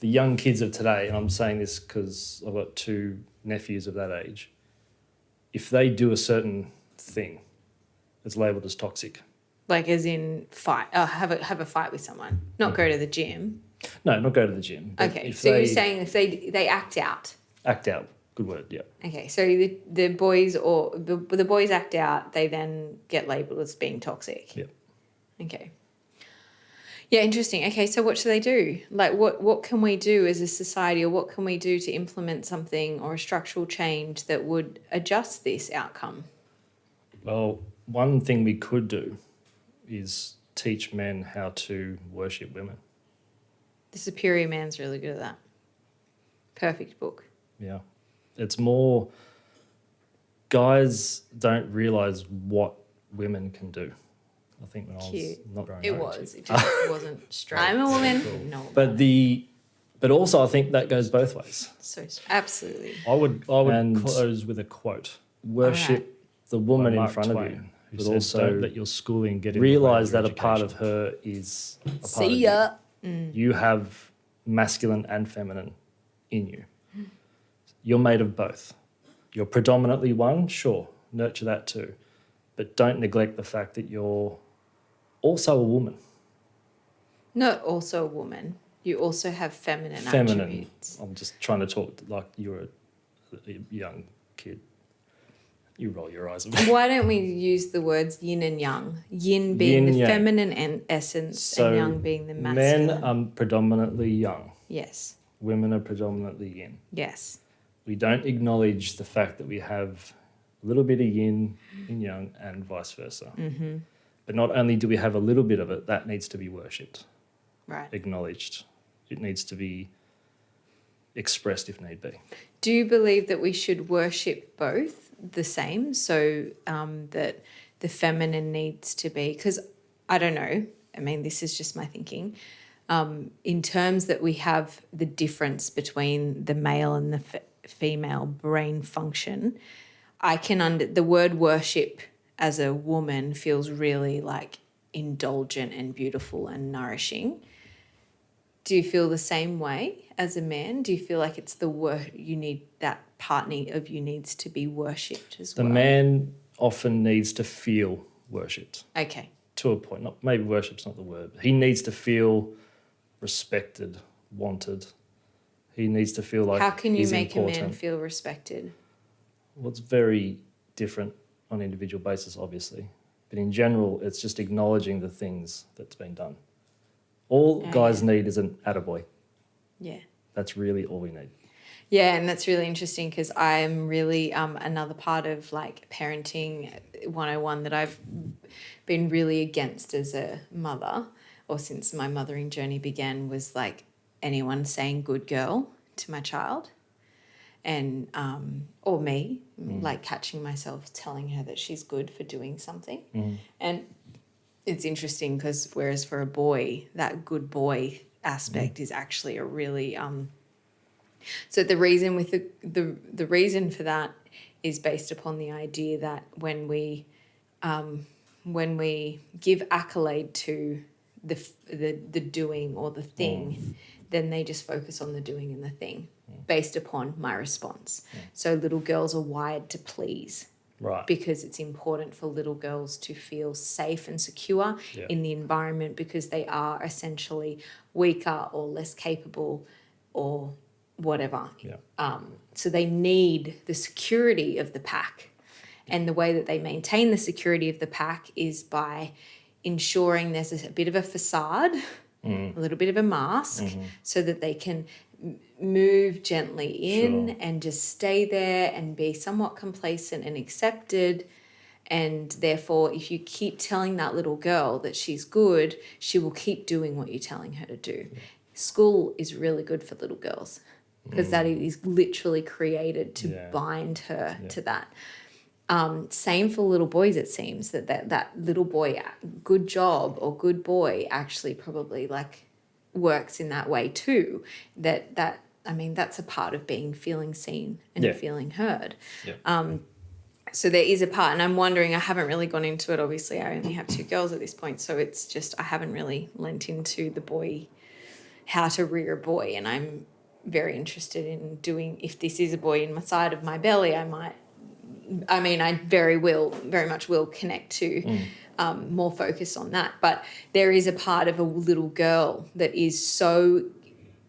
the young kids of today, and I'm saying this because I've got 2 nephews of that age, if they do a certain thing, it's labelled as toxic. Like as in fight, have a fight with someone, not go to the gym. No, not go to the gym. But Okay, if so they you're saying if they act out. act out, good word, yeah. Okay, so the boys or the boys act out, they then get labelled as being toxic. Yeah. Okay. Yeah, interesting. Okay, so what should they do? Like what can we do as a society, or what can we do to implement something or a structural change that would adjust this outcome? Well, one thing we could do is teach men how to worship women. The Superior Man's really good at that. Perfect book. Yeah. It's more, guys don't realise what women can do. I think when I was Cute. not growing It up. was. It just wasn't straight. I'm a woman. No. But also I think that goes both ways. So absolutely. I would And- close with a quote. Worship the woman by in Mark front of Twain, you, who but said, also don't let your schooling get in the way realise of your that a part education." of her is a part of See you. ya. You have masculine and feminine in you. You're made of both. You're predominantly one, sure, nurture that too. But don't neglect the fact that you're also a woman. Not also a woman. You also have feminine Feminine. attributes. I'm just trying to talk like you're a young kid. You roll your eyes at me. Why don't we use the words yin and yang? Yin being Yin, the yang. feminine essence So and yang being the men masculine. are predominantly young. Yes. Women are predominantly yin. Yes. We don't acknowledge the fact that we have a little bit of yin in yang and vice versa. Mm-hmm. But not only do we have a little bit of it, that needs to be worshipped, Right. acknowledged. It needs to be expressed if need be. Do you believe that we should worship both the same? So that the feminine needs to be, because I don't know, I mean, this is just my thinking, in terms that we have the difference between the male and the female brain function, I can the word worship as a woman feels really like indulgent and beautiful and nourishing. Do you feel the same way as a man? Do you feel like it's you need that partner of you needs to be worshipped as The well? man often needs to feel worshipped Okay. to a point. Not maybe worship's not the word. But he needs to feel respected, wanted. He needs to feel like How can you he's make important. a man feel respected? Well, it's very different on an individual basis, obviously. But in general, it's just acknowledging the things that's been done. All Yeah, guys yeah. need is an attaboy. Yeah. That's really all we need. Yeah, and that's really interesting because I'm really another part of like parenting 101 that I've been really against as a mother, or since my mothering journey began, was like anyone saying good girl to my child, and or me, like catching myself telling her that she's good for doing something. And it's interesting because whereas for a boy, that good boy aspect is actually a really so the reason with the reason for that is based upon the idea that when we give accolade to the doing or the thing, then they just focus on the doing and the thing based upon my response. So little girls are wired to please. Right. Because it's important for little girls to feel safe and secure Yeah. in the environment because they are essentially weaker or less capable or whatever. Yeah. So they need the security of the pack. And the way that they maintain the security of the pack is by ensuring there's a bit of a facade, a little bit of a mask, so that they can move gently in and just stay there and be somewhat complacent and accepted. And therefore, if you keep telling that little girl that she's good, she will keep doing what you're telling her to do. Yeah. School is really good for little girls because that is literally created to bind her to that. Same for little boys, it seems, that little boy, good job or good boy actually probably like works in that way too. That's a part of feeling seen and feeling heard. Yeah. So there is a part, and I'm wondering, I haven't really gone into it. Obviously, I only have 2 girls at this point, so it's just I haven't really lent into the boy, how to rear a boy, and I'm very interested in doing, if this is a boy in my side of my belly, I very much will connect to more focus on that. But there is a part of a little girl that is so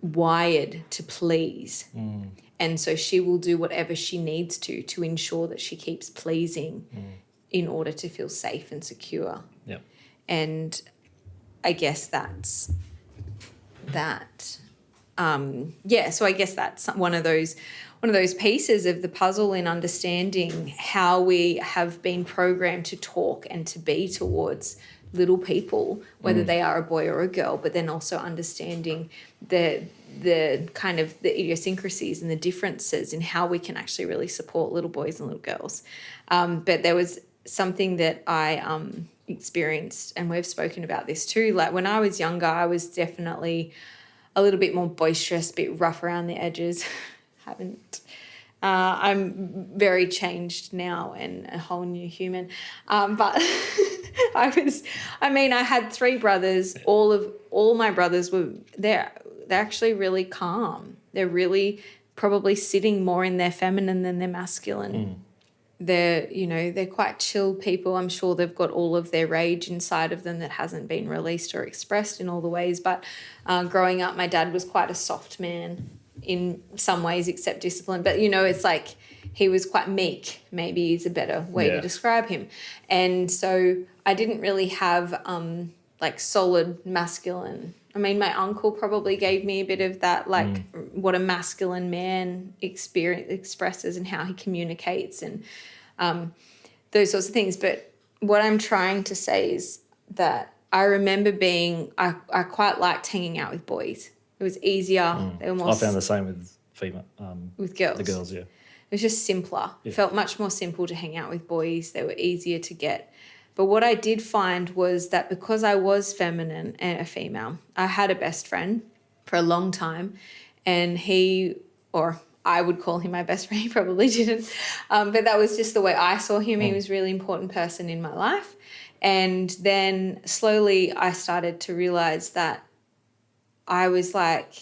wired to please. And so she will do whatever she needs to ensure that she keeps pleasing in order to feel safe and secure. Yep. And I guess that's that. So I guess that's one of those pieces of the puzzle in understanding how we have been programmed to talk and to be towards little people, whether they are a boy or a girl, but then also understanding the kind of the idiosyncrasies and the differences in how we can actually really support little boys and little girls. But there was something that I experienced, and we've spoken about this too. Like when I was younger, I was definitely a little bit more boisterous, a bit rough around the edges. I'm very changed now and a whole new human. But I had 3 brothers. All my brothers they're actually really calm. They're really probably sitting more in their feminine than their masculine. They're quite chill people. I'm sure they've got all of their rage inside of them that hasn't been released or expressed in all the ways. But growing up, my dad was quite a soft man in some ways, except discipline. But, it's like he was quite meek, maybe is a better way to describe him. And so I didn't really have solid masculine. My uncle probably gave me a bit of that, what a masculine man expresses and how he communicates and those sorts of things. But what I'm trying to say is that I remember I quite liked hanging out with boys. It was easier. They were more. I found the same with female. With girls. The girls, yeah. It was just simpler. It felt much more simple to hang out with boys. They were easier to get. But what I did find was that because I was feminine and a female, I had a best friend for a long time, and I would call him my best friend. He probably didn't. But that was just the way I saw him. He was a really important person in my life. And then slowly I started to realize that I was like,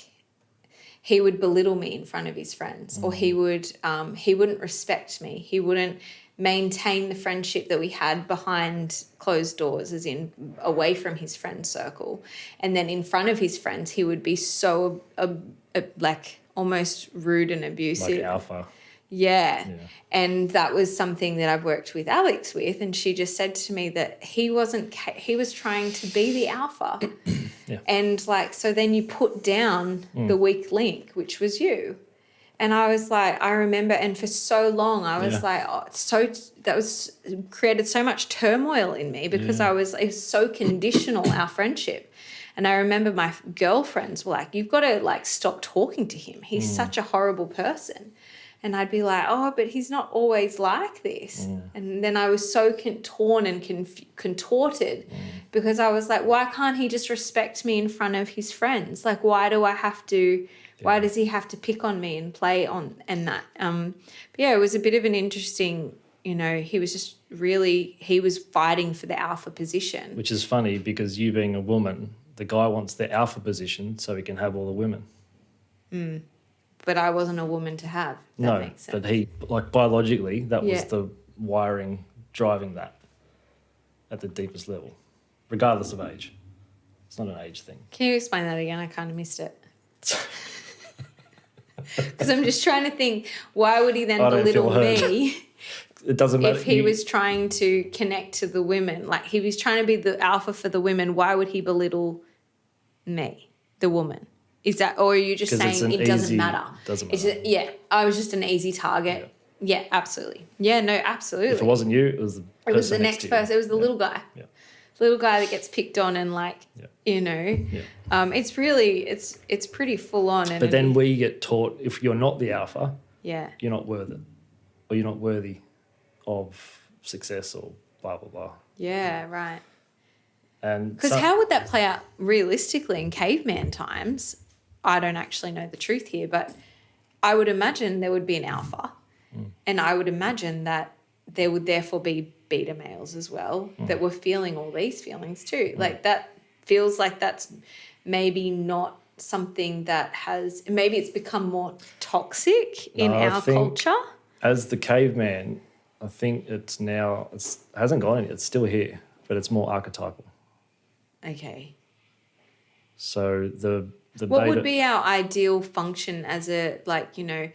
he would belittle me in front of his friends, or he wouldn't respect me. He wouldn't maintain the friendship that we had behind closed doors, as in away from his friend circle. And then in front of his friends, he would be so almost rude and abusive. Like alpha. Yeah. And that was something that I've worked with Alex with, and she just said to me that he was trying to be the alpha. And so then you put down the weak link, which was you. And I was like, I remember, and for so long I was that was created so much turmoil in me because it was so conditional, our friendship. And I remember my girlfriends were like, you've got to stop talking to him. He's such a horrible person. And I'd be like, oh, but he's not always like this. And then I was so torn and contorted because I was like, why can't he just respect me in front of his friends? Like, why do I have to, why does he have to pick on me and play on and that? It was a bit of an interesting, he was fighting for the alpha position. Which is funny because you being a woman, the guy wants the alpha position so he can have all the women. But I wasn't a woman to have. That makes sense. But he, biologically, that was the wiring driving that at the deepest level, regardless of age. It's not an age thing. Can you explain that again? I kind of missed it. Because I'm just trying to think, why would he then belittle me? it doesn't matter. If he was trying to connect to the women, like he was trying to be the alpha for the women, why would he belittle me, the woman? Is that, or are you just 'Cause it's saying an it doesn't easy- matter? doesn't Is matter. it, yeah, I was just an easy target. Yeah, absolutely. Yeah, no, absolutely. If it wasn't you, it was the person It was the next next to you. person. It was the little guy. Yeah. Little guy that gets picked on and like, you know, it's really, it's pretty full on. And But then we get taught if you're not the alpha, yeah, you're not worth it, or you're not worthy of success, or blah blah blah. yeah, right. And Because how would that play out realistically in caveman times? I don't actually know the truth here, but I would imagine there would be an alpha. And I would imagine that there would therefore be beta males as well that were feeling all these feelings too. Like that feels like that's maybe not something that has, maybe it's become more toxic in I our think culture. as the caveman, I think it hasn't gone anywhere. It's still here, but it's more archetypal. Okay. So the What beta, would be our ideal function as a, like, you know,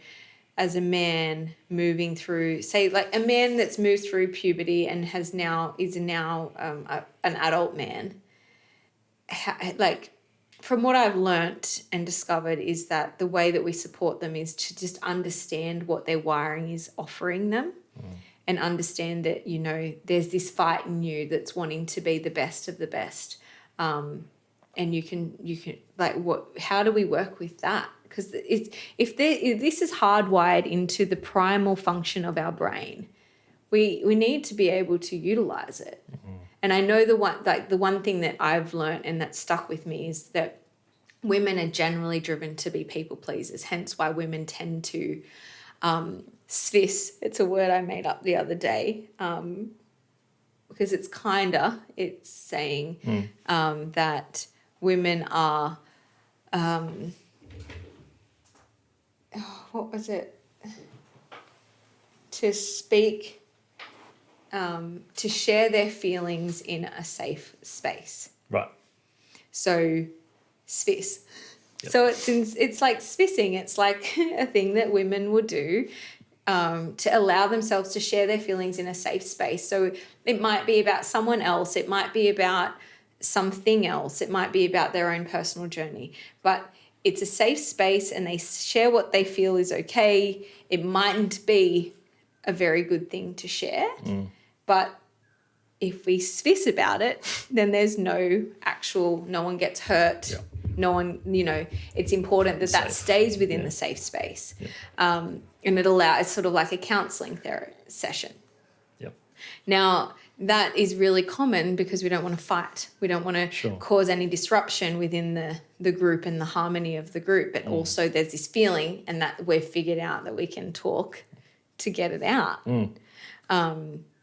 as a man moving through, say, like a man that's moved through puberty and is now an adult man? Like, from what I've learnt and discovered is that the way that we support them is to just understand what their wiring is offering them. And understand that, you know, there's this fight in you that's wanting to be the best of the best. And you can like, how do we work with that? Because if this is hardwired into the primal function of our brain, we need to be able to utilize it. And I know the one thing that I've learned and that stuck with me is that women are generally driven to be people pleasers, hence why women tend to svis. It's a word I made up the other day, because it's saying that women are, what was it? To speak, to share their feelings in a safe space. right. So, svis. Yep. So it's like svissing. It's like a thing that women would do to allow themselves to share their feelings in a safe space. So it might be about someone else. It might be about something else. It might be about their own personal journey. But it's a safe space and they share what they feel is okay. It mightn't be a very good thing to share. But if we svis about it, then there's no one gets hurt. Yeah. No one, you know, it's important that Safe. stays within the safe space. And it's sort of like a counselling session. Yep. Now, that is really common because we don't want to fight. We don't want to cause any disruption within the group and the harmony of the group. But also there's this feeling, and that we've figured out that we can talk to get it out.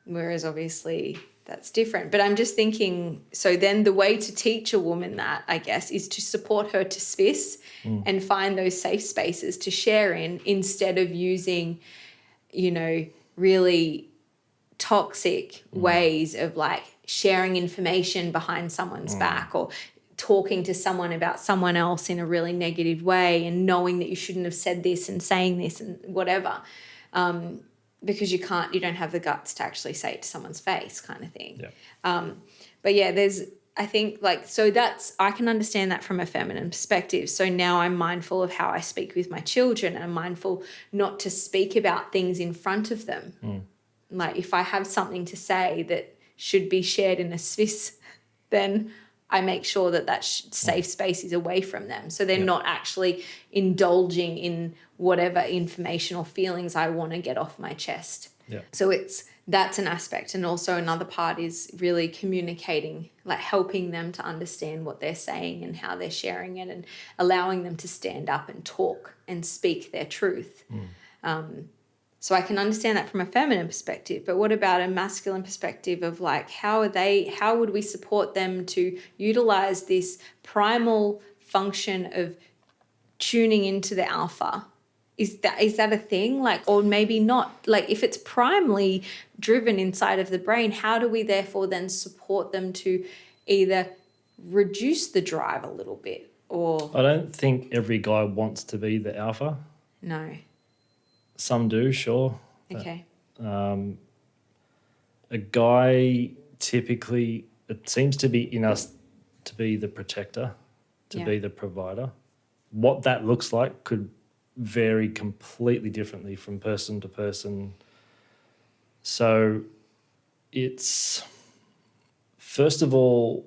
Whereas obviously that's different. But I'm just thinking, so then the way to teach a woman that, I guess, is to support her to svis and find those safe spaces to share in, instead of using, you know, really toxic ways of like sharing information behind someone's back, or talking to someone about someone else in a really negative way and knowing that you shouldn't have said this and saying this and whatever. Because you don't have the guts to actually say it to someone's face, kind of thing. Yeah. But yeah, I think like, so I can understand that from a feminine perspective. So now I'm mindful of how I speak with my children, and I'm mindful not to speak about things in front of them. Like if I have something to say that should be shared in a svis, then I make sure that safe space is away from them. So they're not actually indulging in whatever information or feelings I want to get off my chest. Yeah. So that's an aspect. And also another part is really communicating, like helping them to understand what they're saying and how they're sharing it, and allowing them to stand up and talk and speak their truth. So I can understand that from a feminine perspective, but what about a masculine perspective of like, how would we support them to utilize this primal function of tuning into the alpha? Is that a thing? Like, or maybe not? Like if it's primarily driven inside of the brain, how do we therefore then support them to either reduce the drive a little bit, or? I don't think every guy wants to be the alpha. No. Some do, sure. Okay. A guy typically, it seems to be in us to be the protector, to be the provider. What that looks like could vary completely differently from person to person. So it's, first of all,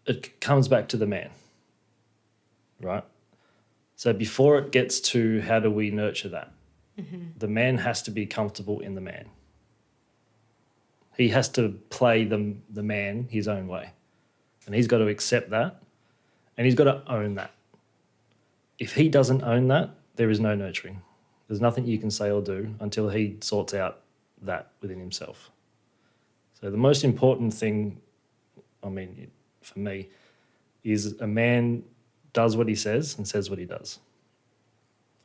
it comes back to the man, right? So before it gets to how do we nurture that, the man has to be comfortable in the man. He has to play the man his own way. And he's got to accept that, and he's got to own that. If he doesn't own that, there is no nurturing. There's nothing you can say or do until he sorts out that within himself. So the most important thing, I mean, for me, is a man does what he says and says what he does.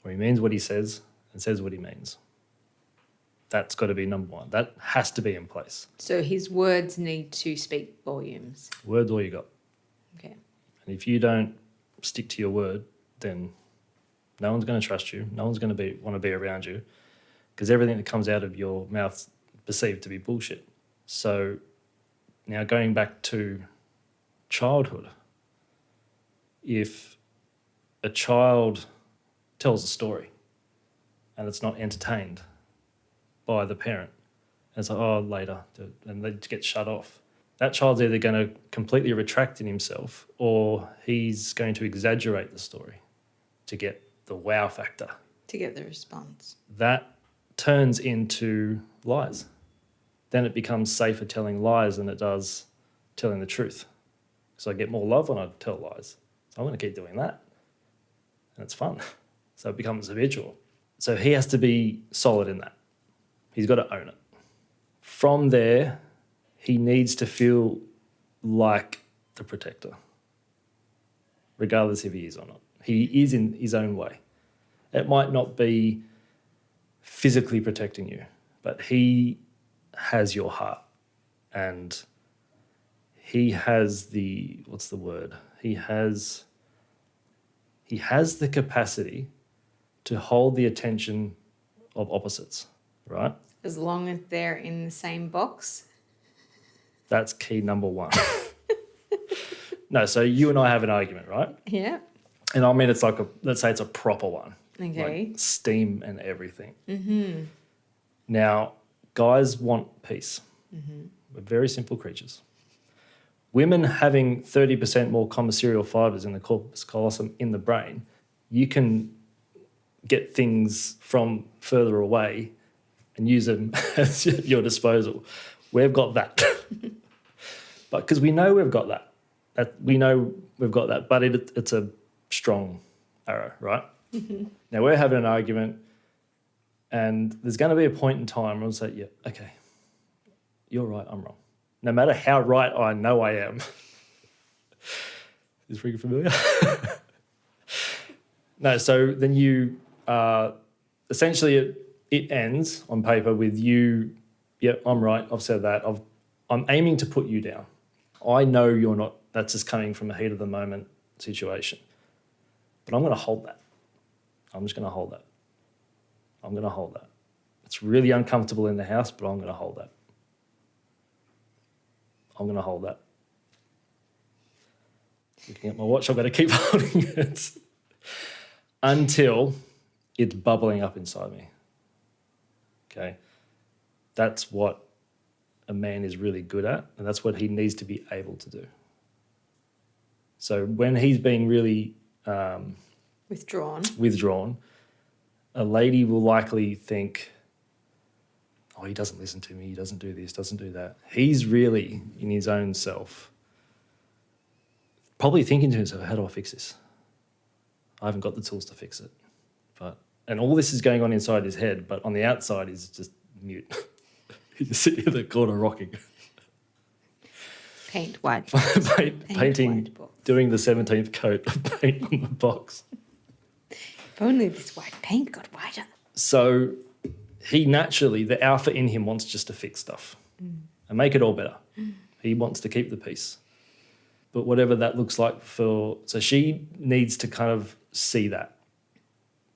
Or he means what he says and says what he means. That's got to be number one. That has to be in place. So his words need to speak volumes. Word's all you got. Okay. And if you don't stick to your word, then no one's going to trust you. No one's going to want to be around you, because everything that comes out of your mouth's perceived to be bullshit. So now going back to childhood, if a child tells a story and it's not entertained by the parent, and it's like, oh, later, and they get shut off, that child's either going to completely retract in himself, or he's going to exaggerate the story to get the wow factor. To get the response. That turns into lies. Then it becomes safer telling lies than it does telling the truth. So I get more love when I tell lies. So I'm going to keep doing that. And it's fun. So it becomes habitual. So he has to be solid in that. He's got to own it. From there, he needs to feel like the protector, regardless if he is or not. He is in his own way. It might not be physically protecting you, but he has your heart, and he has the, what's the word? He has the capacity to hold the attention of opposites, right? As long as they're in the same box. That's key number one. No, so you and I have an argument, right? Yeah. And I mean, it's like let's say it's a proper one. Okay. Like steam and everything. Mm-hmm. Now, guys want peace. Mm-hmm. We're very simple creatures. Women having 30% more commissarial fibres in the corpus callosum in the brain, you can get things from further away and use them at your disposal. We've got that. But because we know we've got that. We know we've got that, but it's a strong arrow, right? Mm-hmm. Now we're having an argument, and there's going to be a point in time where I'll say, yeah, okay, you're right, I'm wrong. No matter how right I know I am. Is freaking familiar? No, so then you essentially it ends on paper with you, yep, I'm right, I've said that, I'm aiming to put you down. I know you're not, that's just coming from a heat of the moment situation. But I'm going to hold that. I'm just going to hold that. I'm going to hold that. It's really uncomfortable in the house, but I'm going to hold that. I'm going to hold that. Looking at my watch, I've got to keep holding it until it's bubbling up inside me. Okay? That's what a man is really good at, and that's what he needs to be able to do. So when he's being really withdrawn, a lady will likely think, oh, he doesn't listen to me, he doesn't do this, doesn't do that. He's really in his own self, probably thinking to himself, how do I fix this? I haven't got the tools to fix it. And all this is going on inside his head, but on the outside he's just mute. He's just sitting in the corner rocking. Paint white. Painting, white box. Doing the 17th coat of paint on the box. If only this white paint got whiter. So he naturally, the alpha in him wants just to fix stuff and make it all better. He wants to keep the peace. But whatever that looks like so she needs to kind of see that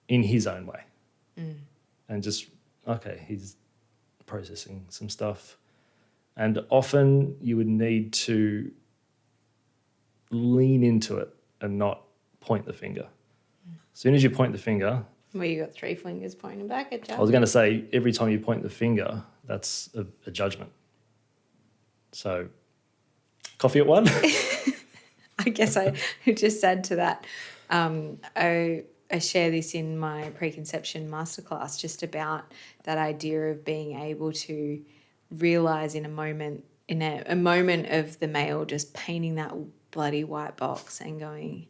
in his own way. And just, okay, he's processing some stuff. And often you would need to lean into it and not point the finger. As soon as you point the finger... Well, you got 3 fingers pointing back at you. I was going to say, every time you point the finger, that's a judgment. So, coffee at 1? I guess I just add to that. I share this in my preconception masterclass, just about that idea of being able to realise in a moment of the male just painting that bloody white box and going,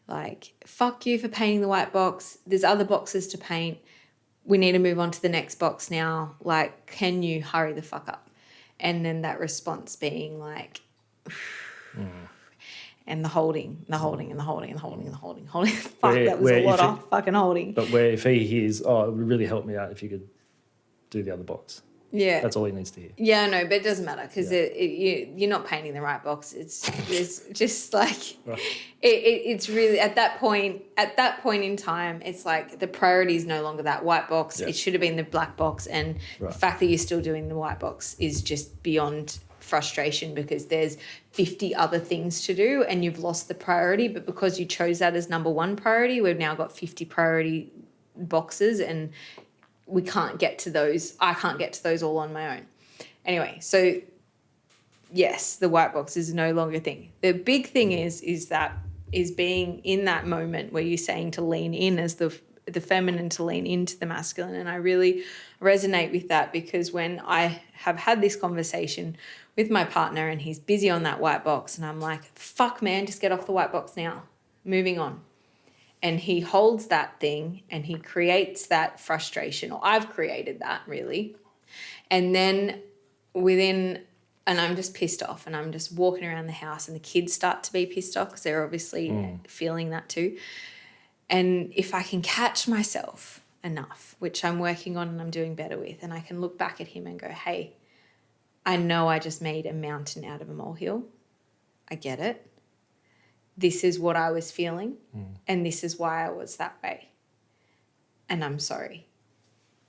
like, fuck you for painting the white box. There's other boxes to paint. We need to move on to the next box now. Like, can you hurry the fuck up? And then that response being like, and the holding. Fuck, that was a lot of fucking holding. But where if he hears, oh, it would really help me out if you could do the other box. Yeah. That's all he needs to hear. Yeah, no, but it doesn't matter because you're not painting the right box. It's just like Right. it's really at that point in time, it's like the priority is no longer that white box. Yeah. It should have been the black box, and Right. the fact that you're still doing the white box is just beyond frustration because there's 50 other things to do and you've lost the priority. But because you chose that as number 1 priority, we've now got 50 priority boxes and we can't get to those. I can't get to those all on my own. Anyway, so yes, the white box is no longer a thing. The big thing is being in that moment where you're saying to lean in as the feminine to lean into the masculine. And I really resonate with that because when I have had this conversation with my partner and he's busy on that white box and I'm like, fuck man, just get off the white box now. Moving on. And he holds that thing and he creates that frustration, or I've created that really. And then and I'm just pissed off and I'm just walking around the house and the kids start to be pissed off because they're obviously feeling that too. And if I can catch myself enough, which I'm working on and I'm doing better with, and I can look back at him and go, hey, I know I just made a mountain out of a molehill. I get it. This is what I was feeling and this is why I was that way. And I'm sorry.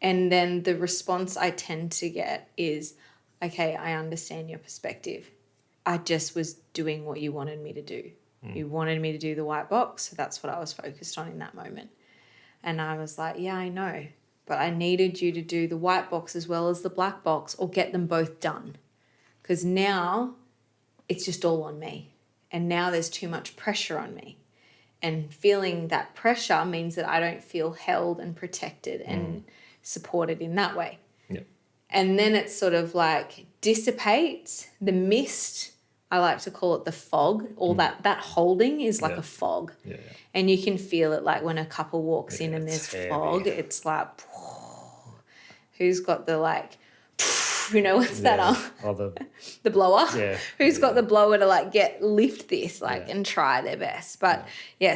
And then the response I tend to get is, okay, I understand your perspective. I just was doing what you wanted me to do. You wanted me to do the white box, so that's what I was focused on in that moment. And I was like, yeah, I know, but I needed you to do the white box as well as the black box or get them both done because now it's just all on me. And now there's too much pressure on me. And feeling that pressure means that I don't feel held and protected and supported in that way. Yeah. And then it sort of like dissipates. The mist, I like to call it the fog. All that holding is like a fog. Yeah. And you can feel it like when a couple walks in and it's there's heavy. fog, it's like, who's got the like, what's that the blower? Yeah. Who's got the blower to like lift this and try their best. But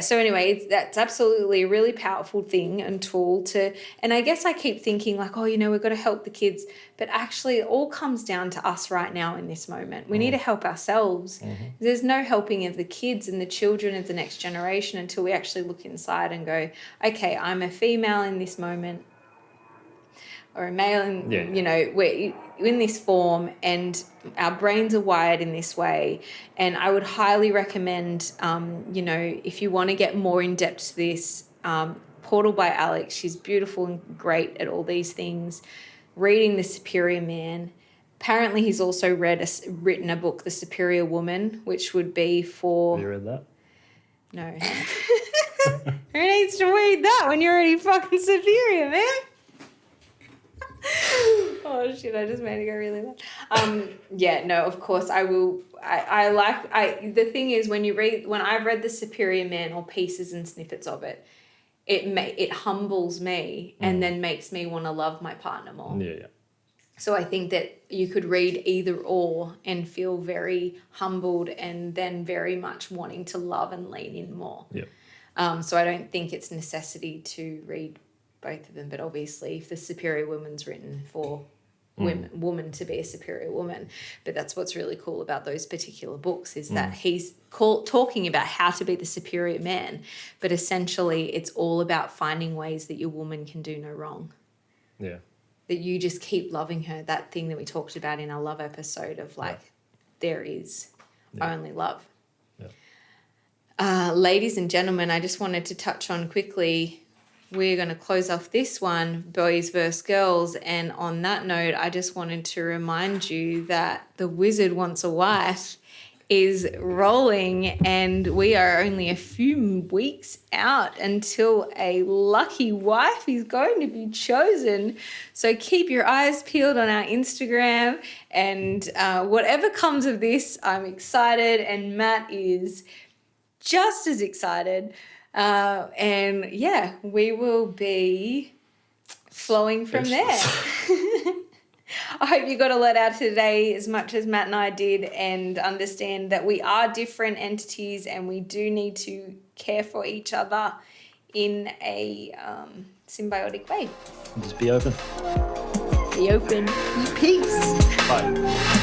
so anyway, that's absolutely a really powerful thing and tool and I guess I keep thinking like, oh, we've got to help the kids. But actually it all comes down to us right now in this moment. We need to help ourselves. There's no helping of the kids and the children of the next generation until we actually look inside and go, okay, I'm a female in this moment. Or a male, we're in this form and our brains are wired in this way. And I would highly recommend, if you want to get more in depth to this, Portal by Alex, she's beautiful and great at all these things. Reading The Superior Man. Apparently he's also written a book, The Superior Woman, which would be for... Have you read that? No. Who needs to read that when you're already fucking superior, man? Oh shit, I just made it go really bad. Of course I will. The thing is when I've read The Superior Man or pieces and snippets of it, it humbles me and then makes me want to love my partner more. Yeah. So I think that you could read either or and feel very humbled and then very much wanting to love and lean in more. Yeah. So I don't think it's necessity to read both of them, but obviously if the superior woman's written for woman to be a superior woman, but that's what's really cool about those particular books is that he's talking about how to be the superior man, but essentially it's all about finding ways that your woman can do no wrong. Yeah. that you just keep loving her. That thing that we talked about in our love episode of like, there is only love. Ladies and gentlemen, I just wanted to touch on quickly, we're going to close off this one, boys versus girls. And on that note, I just wanted to remind you that The Wizard Wants a Wife is rolling, and we are only a few weeks out until a lucky wife is going to be chosen. So keep your eyes peeled on our Instagram, and whatever comes of this, I'm excited, and Matt is just as excited. And yeah, we will be flowing from there. I hope you got a lot out today as much as Matt and I did, and understand that we are different entities and we do need to care for each other in a symbiotic way. Just be open. Be open. Be peace. Bye.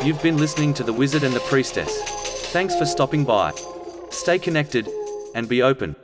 You've been listening to The Wizard and the Priestess. Thanks for stopping by. Stay connected and be open.